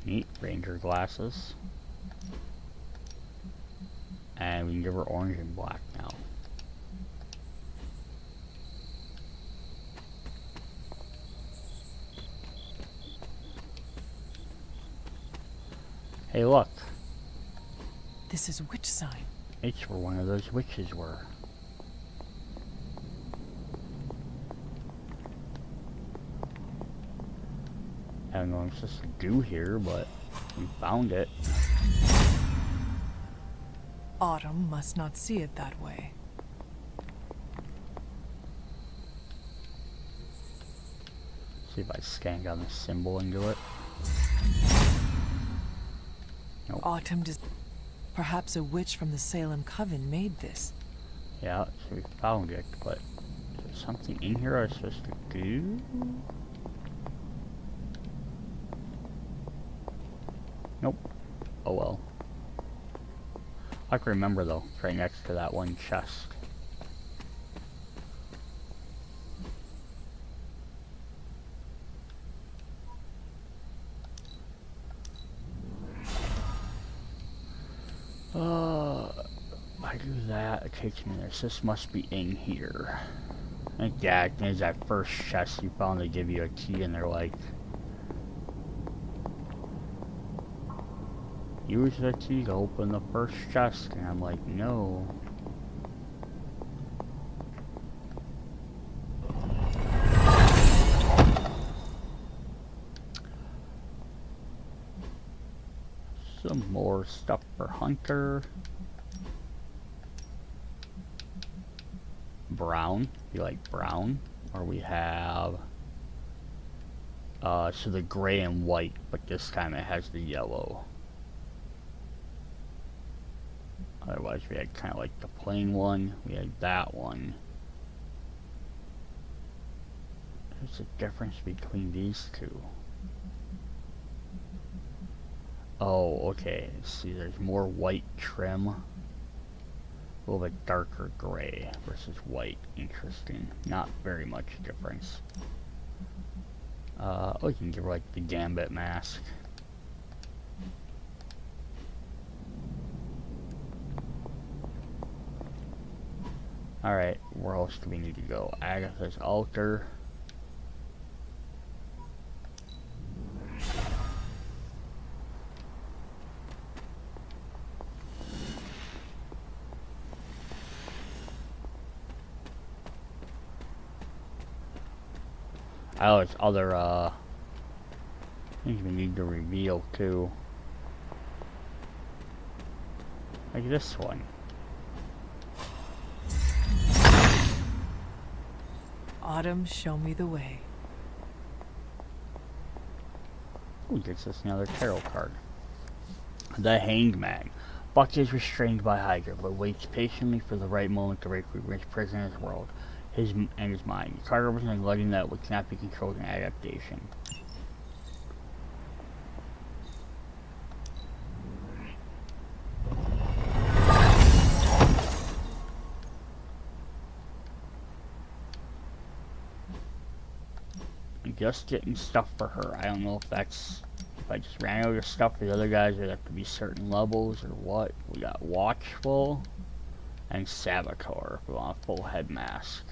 Neat, ranger glasses. And we can give her orange and black now. Hey, look. This is witch sign. It's where one of those witches were. I don't know what I'm supposed to do here, but we found it. Autumn must not see it that way. See if I scan down the symbol into it. Nope. Autumn does. Perhaps a witch from the Salem Coven made this. Yeah, so we found it, but is there something in here I was supposed to do? Nope. Oh well. I can remember though, it's right next to that one chest. I do that, it takes me this. This must be in here. I think, yeah, there's that first chest you found. They give you a key and they're like, use the key to open the first chest. And I'm like, no. Some more stuff for Hunter. Brown, you like brown? Or we have so the gray and white, but this time it has the yellow. Otherwise we had kind of like the plain one. We had that one. There's a difference between these two. Oh, okay. See, there's more white trim. A little bit darker gray versus white. Interesting. Not very much difference. Oh, you can give her like the Gambit mask. Alright, where else do we need to go? Agatha's altar. Oh, it's other, things we need to reveal, too. Like this one. Autumn, show me the way. Ooh, gets us another tarot card. The Hanged Man. Buck is restrained by Hydra, but waits patiently for the right moment to break free from his prison in his world. His mind. The card represents letting that which cannot be controlled in adaptation. I'm just getting stuff for her. I don't know if that's If I just ran out of stuff for the other guys, there'd have to be certain levels or what. We got Watchful and Saboteur if we want a full head mask.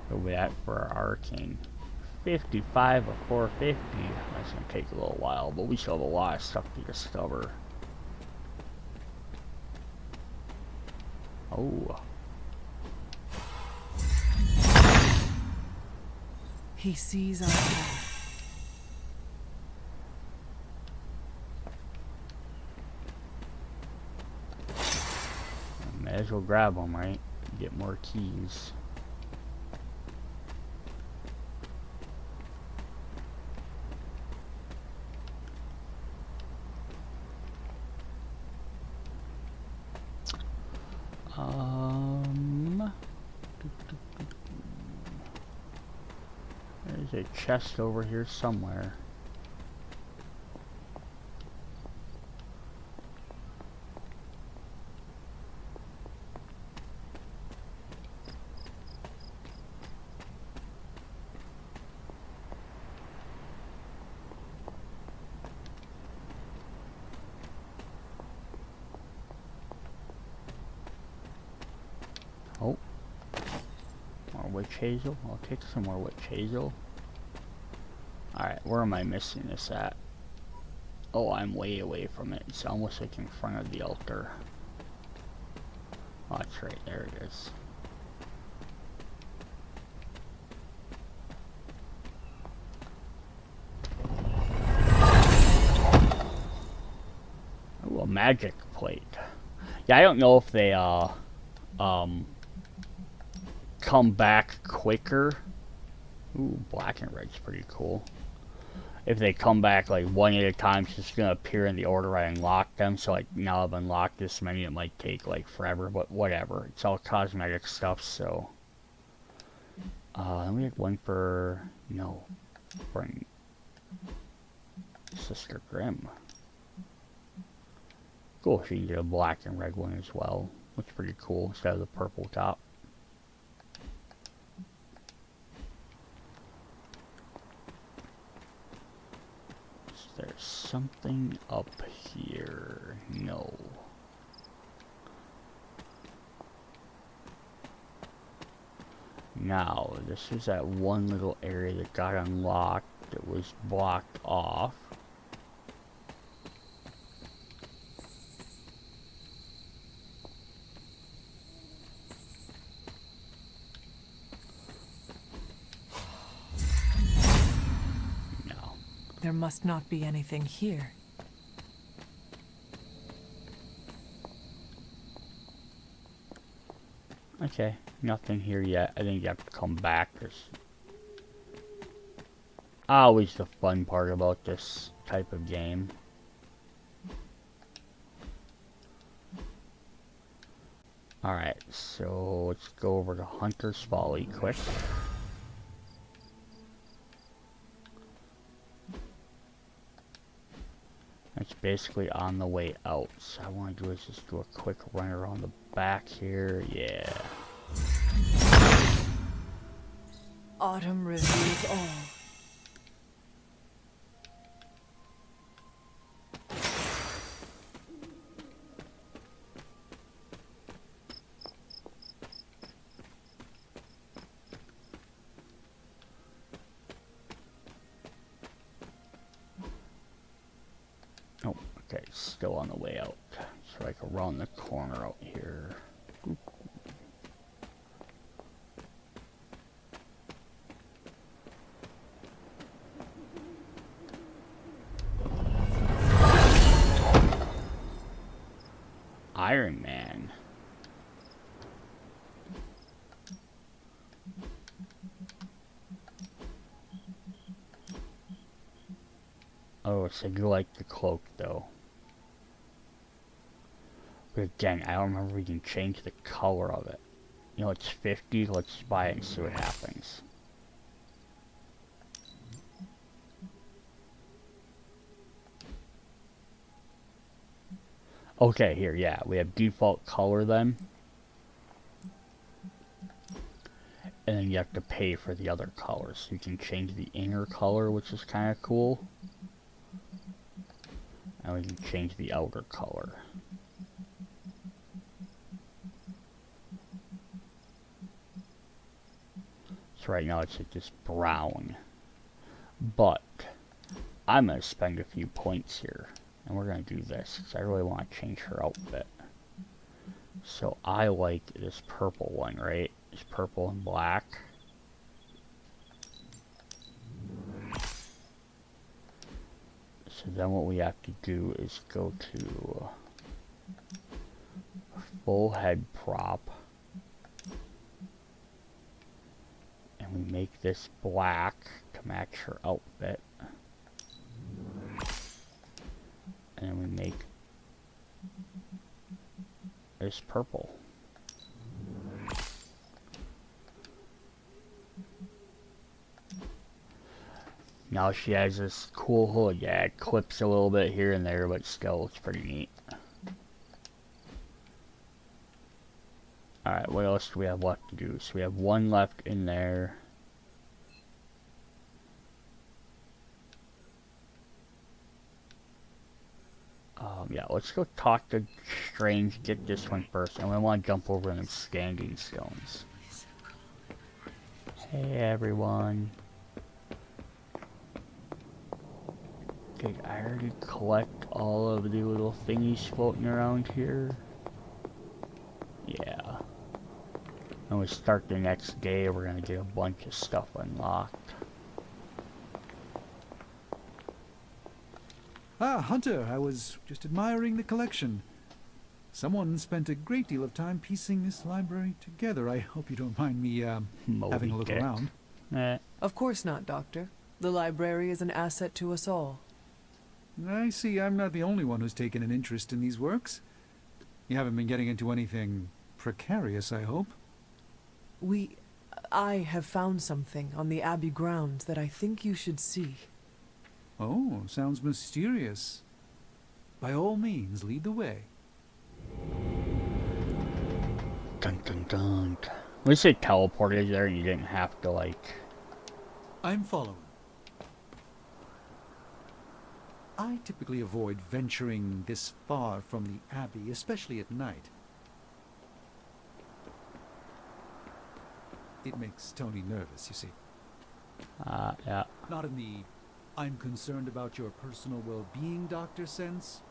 What are we at for our Arcane? 55 of 450. That's gonna take a little while, but we still have a lot of stuff to discover. Oh. He sees our path. May as well grab them, right? Get more keys. There's a chest over here somewhere. Oh. More witch hazel. I'll take some more witch hazel. Alright, where am I missing this at? Oh, I'm way away from it. It's almost like in front of the altar. Oh, that's right. There it is. Ooh, a magic plate. Yeah, I don't know if they, come back quicker. Ooh, black and red's pretty cool. If they come back like one at a time, it's just gonna appear in the order I unlocked them. So like now I've unlocked this many, it might take like forever, but whatever. It's all cosmetic stuff, so. Let me get one for Sister Grimm. Cool, she can get a black and red one as well. Looks pretty cool instead of the purple top. There's something up here. No. Now, this is that one little area that got unlocked that was blocked off. There must not be anything here. Okay, nothing here yet. I think you have to come back. There's always the fun part about this type of game. Alright, so let's go over to Hunter's Folly quick. It's basically on the way out. So I want to do is just do a quick run around the back here. Yeah. Autumn reveals all. Oh, okay, still on the way out. So like around the corner out here. Iron Man. Oh, so you like the cloak though. But again, I don't remember we can change the color of it. You know, it's 50. Let's buy it and see what happens. Okay, here, yeah, we have default color then. and then you have to pay for the other colors. You can change the inner color, which is kind of cool. And we can change the outer color. So right now it's like this brown. But I'm going to spend a few points here. And we're going to do this, because I really want to change her outfit. So I like this purple one, right? It's purple and black. So then what we have to do is go to full head prop. And we make this black to match her outfit. And then we make this purple. Now she has this cool hood. Yeah, it clips a little bit here and there, but still looks pretty neat. Alright, what else do we have left to do? So we have one left in there. Yeah, let's go talk to Strange, get this one first, and we want to jump over them standing stones. Hey everyone. Did I already collect all of the little thingies floating around here? Yeah. When we start the next day, we're gonna get a bunch of stuff unlocked. Ah, Hunter, I was just admiring the collection. Someone spent a great deal of time piecing this library together. I hope you don't mind me, having a look Dick. around. Of course not, Doctor. The library is an asset to us all. I see I'm not the only one who's taken an interest in these works. You haven't been getting into anything precarious, I hope? I have found something on the Abbey grounds that I think you should see. Oh, sounds mysterious. By all means, lead the way. Dun dun dun. We say teleported there and you didn't have to like... I'm following. I typically avoid venturing this far from the Abbey, especially at night. It makes Tony nervous, you see. yeah. Not in the I'm concerned about your personal well-being, Doctor sense.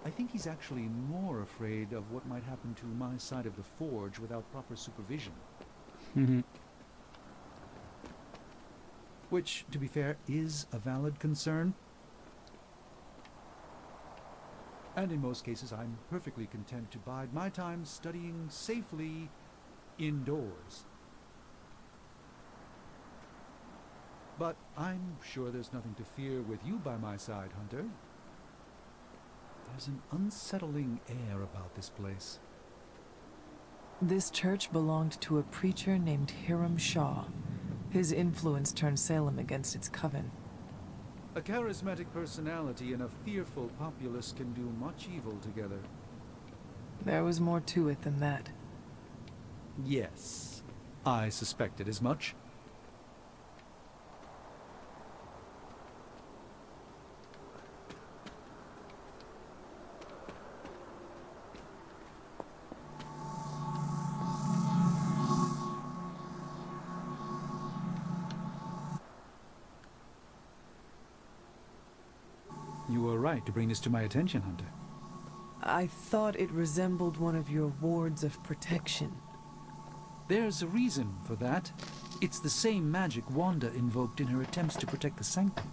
I think he's actually more afraid of what might happen to my side of the forge without proper supervision. Which, to be fair, is a valid concern. And in most cases, I'm perfectly content to bide my time studying safely indoors. But I'm sure there's nothing to fear with you by my side, Hunter. There's an unsettling air about this place. This church belonged to a preacher named Hiram Shaw. His influence turned Salem against its coven. A charismatic personality and a fearful populace can do much evil together. There was more to it than that. Yes, I suspected as much. You were right to bring this to my attention, Hunter. I thought it resembled one of your wards of protection. There's a reason for that. It's the same magic Wanda invoked in her attempts to protect the Sanctum.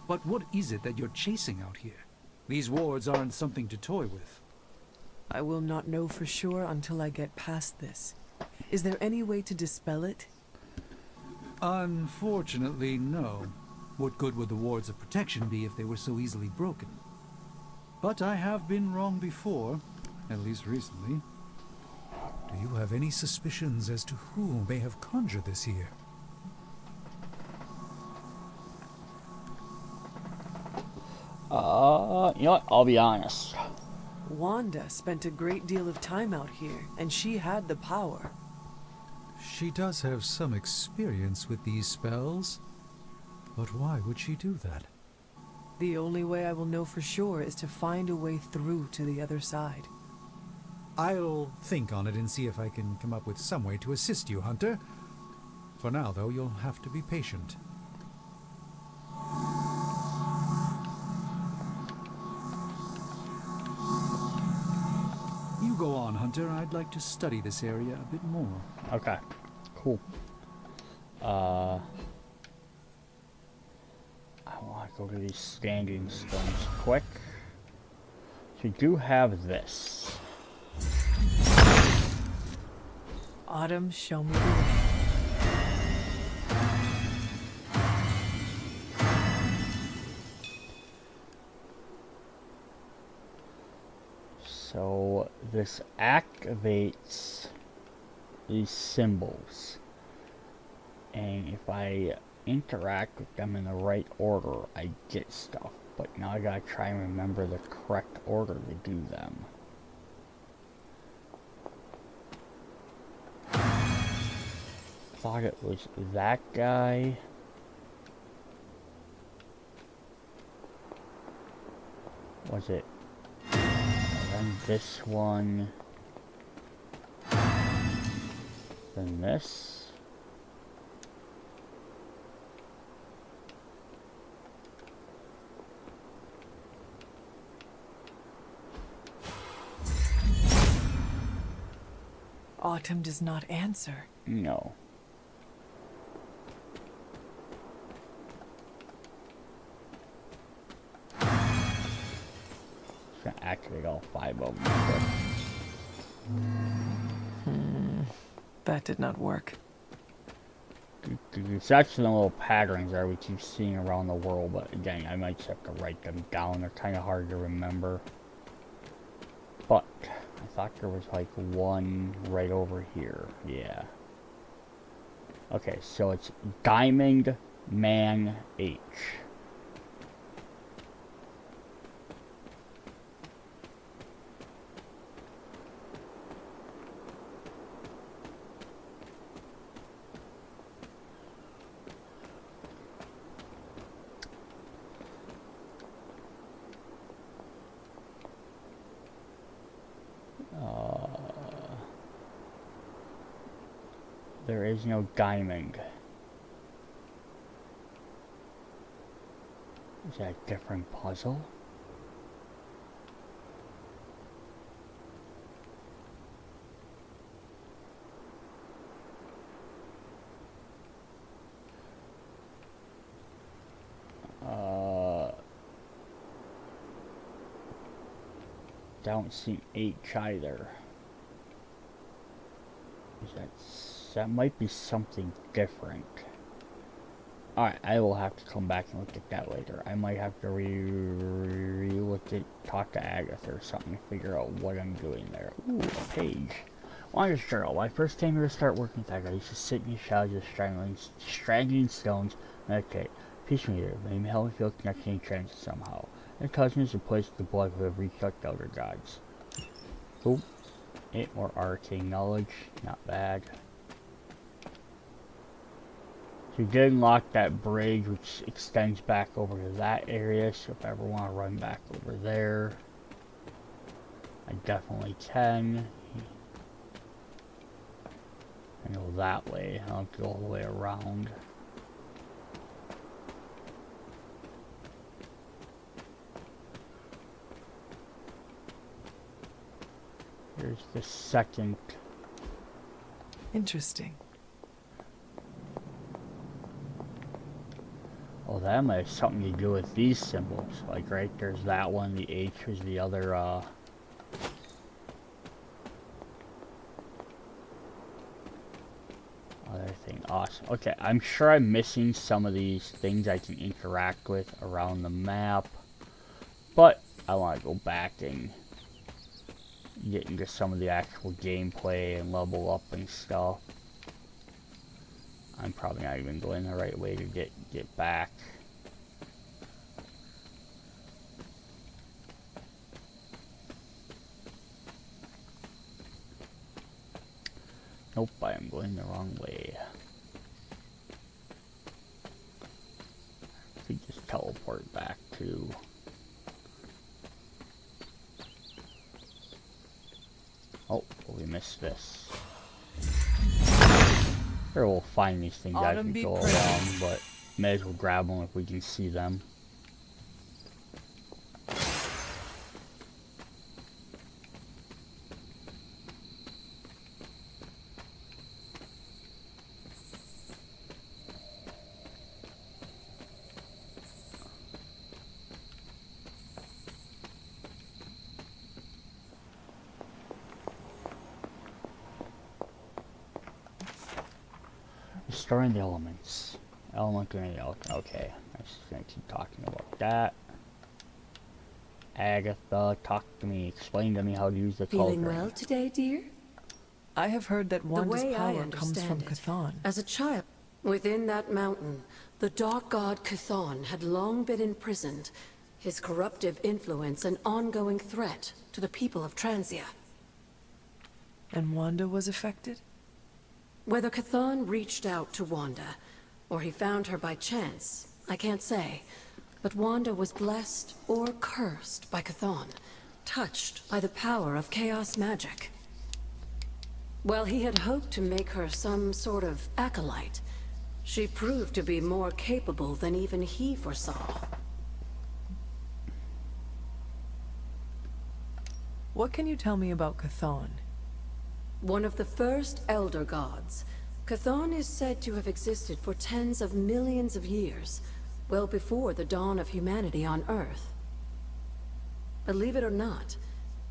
But what is it that you're chasing out here? These wards aren't something to toy with. I will not know for sure until I get past this. Is there any way to dispel it? Unfortunately, no. What good would the wards of protection be if they were so easily broken? But I have been wrong before, at least recently. Do you have any suspicions as to who may have conjured this here? You know what? I'll be honest. Wanda spent a great deal of time out here, and she had the power. She does have some experience with these spells. But why would she do that? The only way I will know for sure is to find a way through to the other side. I'll think on it and see if I can come up with some way to assist you, Hunter. For now, though, you'll have to be patient. You go on, Hunter. I'd like to study this area a bit more. Okay, cool. I want to go to these standing stones quick. So we do have this. Autumn, show me the way. So this activates these symbols, and if I interact with them in the right order, I get stuff. But now I gotta try and remember the correct order to do them. Thought it was that guy. Was it? Then this one. Then this. Autumn does not answer. No. Just gonna activate all 5 of them. That did not work. It's actually the little patterns there we keep seeing around the world, but again, I might just have to write them down. They're kind of hard to remember. But I thought there was like one right over here. Yeah. Okay, so it's Diamond Man H. There is no diamond. Is that a different puzzle? Don't see H either. That might be something different. Alright, I will have to come back and look at that later. I might have to look at, talk to Agatha or something to figure out what I'm doing there. Ooh, a page. Wonder Journal. When I first came here to start working with Agatha, I used to sit in the shadows of straggling stones, meditate. Peace me here. Maybe help me feel connected in transit somehow. Their cousin is a place the blood who have reached out to elder gods. Oop. 8 more arcane knowledge. Not bad. So we did unlock that bridge, which extends back over to that area, so if I ever want to run back over there, I definitely can. I go that way, I don't have to go all the way around. Here's the second. Interesting. Oh, that might have something to do with these symbols. Like, right, there's that one, the H was the other, other thing. Awesome. Okay, I'm sure I'm missing some of these things I can interact with around the map. But I want to go back and get into some of the actual gameplay and level up and stuff. I'm probably not even going the right way to get back. Nope, I am going the wrong way. We just teleport back to... Oh, we missed this. Sure, we'll find these things as we go along, but may as well grab them if we can see them. Restoring the elements. Okay. I'm just gonna keep talking about that. Agatha, talk to me. Explain to me how to use the Feeling cauldron. well today, dear? I have heard that Wanda's way I power comes from understand it, Chthon. As a child, within that mountain, the dark god Chthon had long been imprisoned, his corruptive influence an ongoing threat to the people of Transia. And Wanda was affected? Whether Chthon reached out to Wanda, or he found her by chance, I can't say. But Wanda was blessed or cursed by Chthon, touched by the power of chaos magic. While he had hoped to make her some sort of acolyte, she proved to be more capable than even he foresaw. What can you tell me about Chthon? One of the first Elder Gods, Chthon is said to have existed for tens of millions of years, well before the dawn of humanity on Earth. Believe it or not,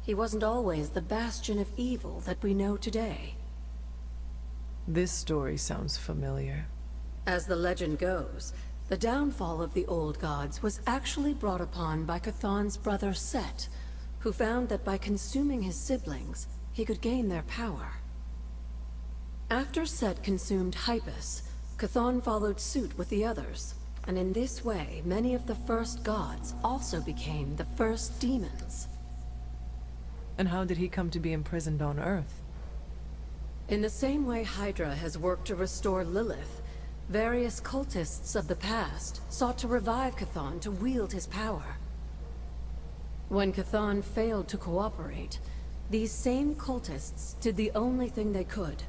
he wasn't always the bastion of evil that we know today. This story sounds familiar. As the legend goes, the downfall of the old gods was actually brought upon by Chthon's brother Set, who found that by consuming his siblings, he could gain their power. After Set consumed Hypus, Chthon followed suit with the others, and in this way, many of the first gods also became the first demons. And how did he come to be imprisoned on Earth? In the same way Hydra has worked to restore Lilith, various cultists of the past sought to revive Chthon to wield his power. When Chthon failed to cooperate, these same cultists did the only thing they could.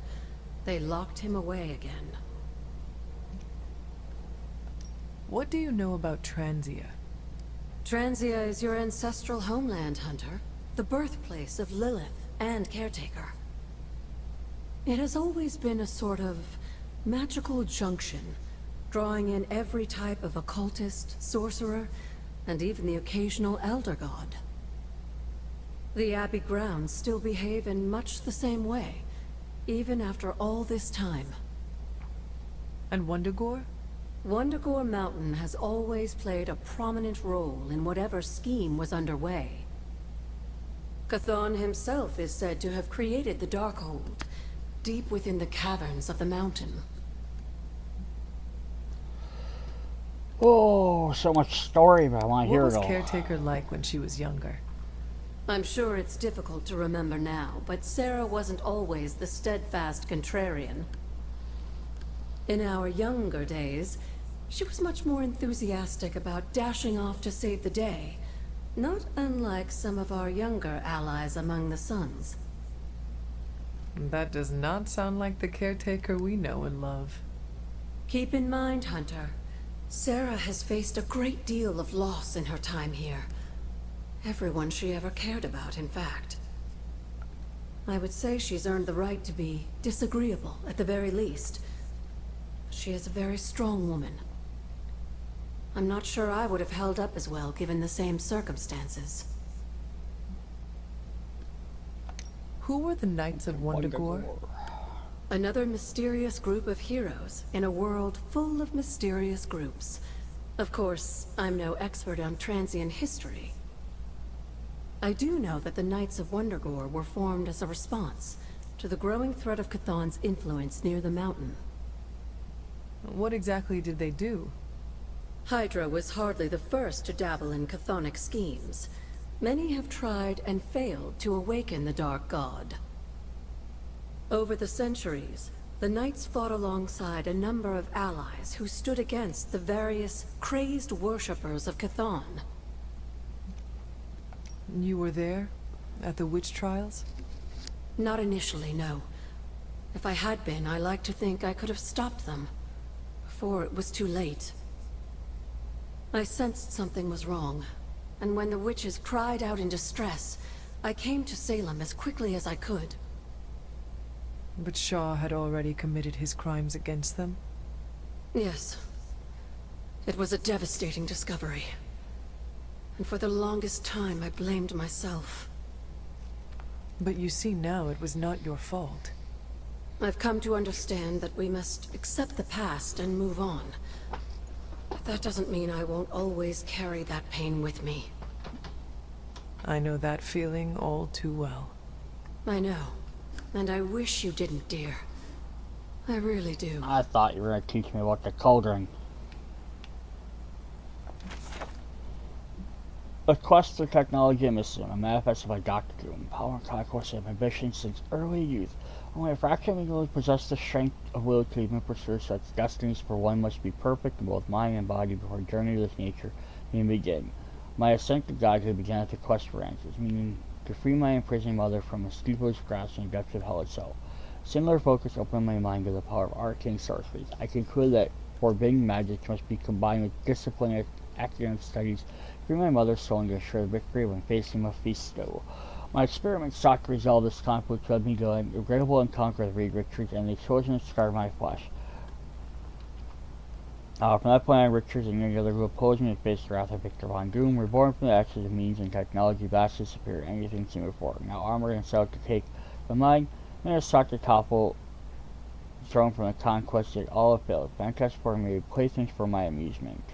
They locked him away again. What do you know about Transia? Transia is your ancestral homeland, Hunter. The birthplace of Lilith and Caretaker. It has always been a sort of magical junction, drawing in every type of occultist, sorcerer, and even the occasional Elder God. The Abbey grounds still behave in much the same way, even after all this time. And Wundagore? Wundagore Mountain has always played a prominent role in whatever scheme was underway. Chthon himself is said to have created the Darkhold, deep within the caverns of the mountain. Oh, so much story, but I want to hear What it was all. Caretaker like when she was younger? I'm sure it's difficult to remember now, but Sarah wasn't always the steadfast contrarian. In our younger days, she was much more enthusiastic about dashing off to save the day, not unlike some of our younger allies among the Suns. That does not sound like the Caretaker we know and love. Keep in mind, Hunter, Sarah has faced a great deal of loss in her time here. Everyone she ever cared about, in fact. I would say she's earned the right to be disagreeable, at the very least. She is a very strong woman. I'm not sure I would have held up as well given the same circumstances. Who were the Knights of Wundagore? Another mysterious group of heroes in a world full of mysterious groups. Of course, I'm no expert on Transian history. I do know that the Knights of Wundagore were formed as a response to the growing threat of Chthon's influence near the mountain. What exactly did they do? Hydra was hardly the first to dabble in chthonic schemes. Many have tried and failed to awaken the Dark God. Over the centuries, the knights fought alongside a number of allies who stood against the various crazed worshippers of Chthon. You were there? At the witch trials? Not initially, no. If I had been, I like to think I could have stopped them. Before it was too late. I sensed something was wrong, and when the witches cried out in distress, I came to Salem as quickly as I could. But Shaw had already committed his crimes against them? Yes. It was a devastating discovery. And for the longest time, I blamed myself. But you see now it was not your fault. I've come to understand that we must accept the past and move on. But that doesn't mean I won't always carry that pain with me. I know that feeling all too well. I know. And I wish you didn't, dear. I really do. I thought you were going to teach me about the cauldron. A quest for technology and mysticism, a manifesto by Dr. Doom. Power and conquest of ambition since early youth. Only a fraction of me possess the strength of will to even pursue such destinies, for one must be perfect in both mind and body before journey with nature can begin. My ascent to God to begin at the quest for answers, meaning to free my imprisoned mother from a sleepless grasp in the depths of hell itself. Similar focus opened my mind to the power of arcane sorceries. I conclude that forbidden magic must be combined with disciplined academic studies, free my mother's soul and to assure victory when facing Mephisto. My experiments sought to resolve this conflict, led me to an regrettable encounter with Reed Richards and the chosen to scar my flesh. From that point on, Richards and any other who opposed me and faced the wrath of Victor Von Doom were born from the axis of means and technology vastly superior to anything seen before. Now armored and set out to take the mine, men have sought to topple the throne from the conquest, yet all have failed. Fantastic for me, playthings for my amusement.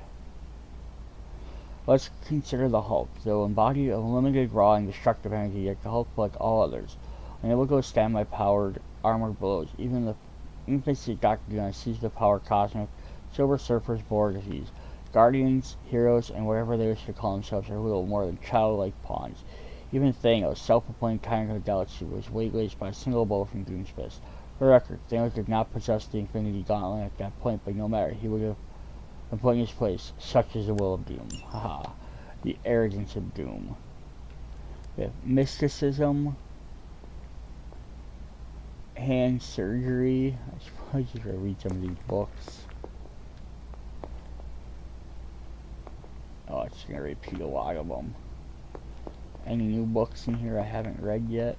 Let's consider the Hulk. Though embodied of limited, raw, and destructive energy, yet the Hulk, like all others, unable to withstand my powered, armored blows. Even the infancy Dr. Doom sees the power cosmic, Silver Surfers, Borgesies, Guardians, Heroes, and whatever they wish to call themselves are little more than childlike pawns. Even Thanos, self-appointed tyrant of the galaxy, was waylaid by a single blow from Doom's fist. For the record, Thanos did not possess the Infinity Gauntlet at that point, but no matter, he would have been put in his place. Such is the will of Doom. Haha. The arrogance of Doom. We have mysticism, hand surgery. I suppose you should read some of these books. Oh, it's going to repeat a lot of them. Any new books in here I haven't read yet?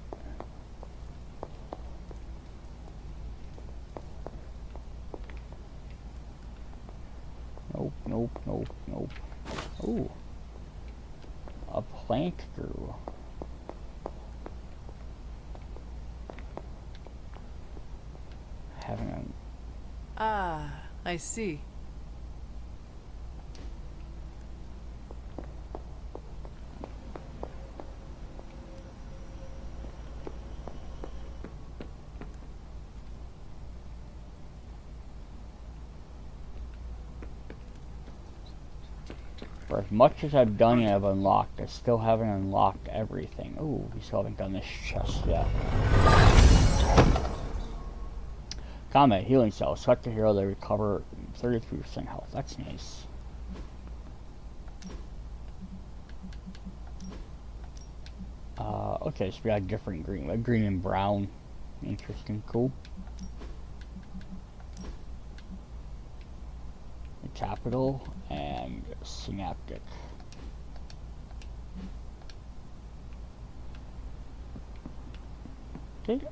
Nope, nope, nope, nope. Ooh. A plant grew. Having a... Ah, I see. For as much as I've done and I've unlocked, I still haven't unlocked everything. Ooh, we still haven't done this chest yet. Combat healing cells. Select a hero, they recover 33% health. That's nice. Okay, so we got different green. Like green and brown. Interesting, cool. Capital and synaptic. Did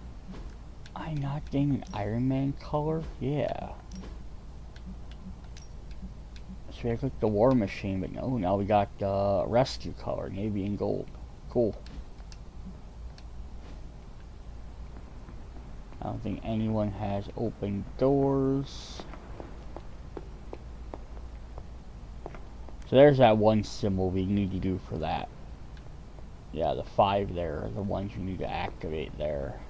I not gain an Iron Man color? Yeah. So I clicked the War Machine, but no, now we got rescue color, navy and gold. Cool. I don't think anyone has open doors. So there's that one symbol we need to do for that. Yeah, the 5 there are the ones you need to activate there.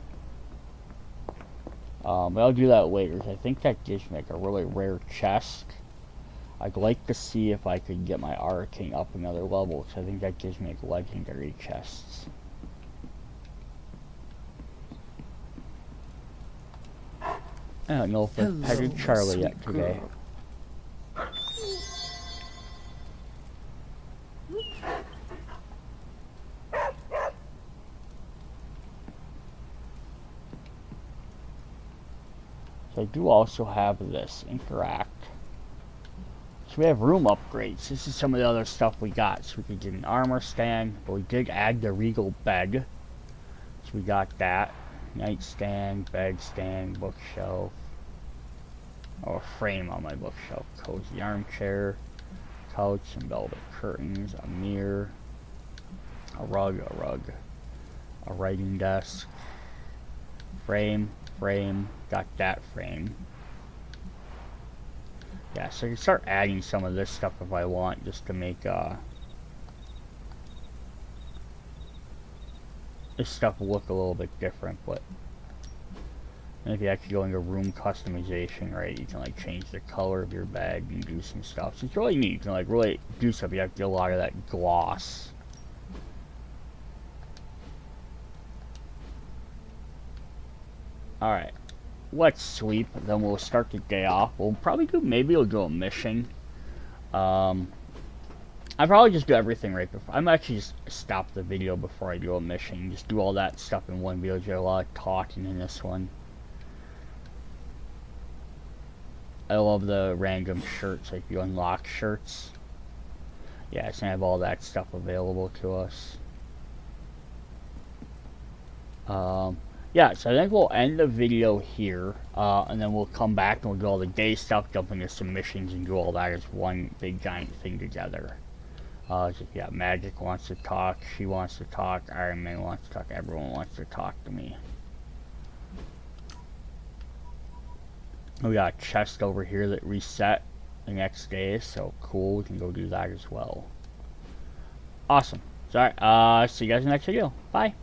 But I'll do that later, because I think that gives me like a really rare chest. I'd like to see if I could get my Arcane up another level, because I think that gives me like legendary chests. I don't know if I Hello, petted my Charlie yet sweet today. girl. So I do also have this, interact. So we have room upgrades. This is some of the other stuff we got. So we could get an armor stand, but we did add the regal bed. So we got that. Nightstand, bedstand, bookshelf. Or a frame on my bookshelf. Cozy armchair, couch, and velvet curtains, a mirror, a rug, a writing desk, frame, got that frame. Yeah, so I can start adding some of this stuff if I want, just to make this stuff look a little bit different. But and if you actually go into room customization, right, you can like change the color of your bed and do some stuff. So it's really neat. You can like really do stuff. You have to get a lot of that gloss. Alright, let's sleep, then we'll start the day off. We'll probably do, maybe we'll do a mission. I'll probably just do everything right before. I'm actually just stop the video before I do a mission. Just do all that stuff in one video. There's a lot of talking in this one. I love the random shirts, like you unlock shirts. Yeah, it's gonna have all that stuff available to us. Yeah, so I think we'll end the video here, and then we'll come back and we'll do all the day stuff, jump into some missions, and do all that as one big giant thing together. So yeah, Magic wants to talk, she wants to talk, Iron Man wants to talk, everyone wants to talk to me. We got a chest over here that reset the next day, so cool, we can go do that as well. Awesome. So, alright, see you guys in the next video. Bye.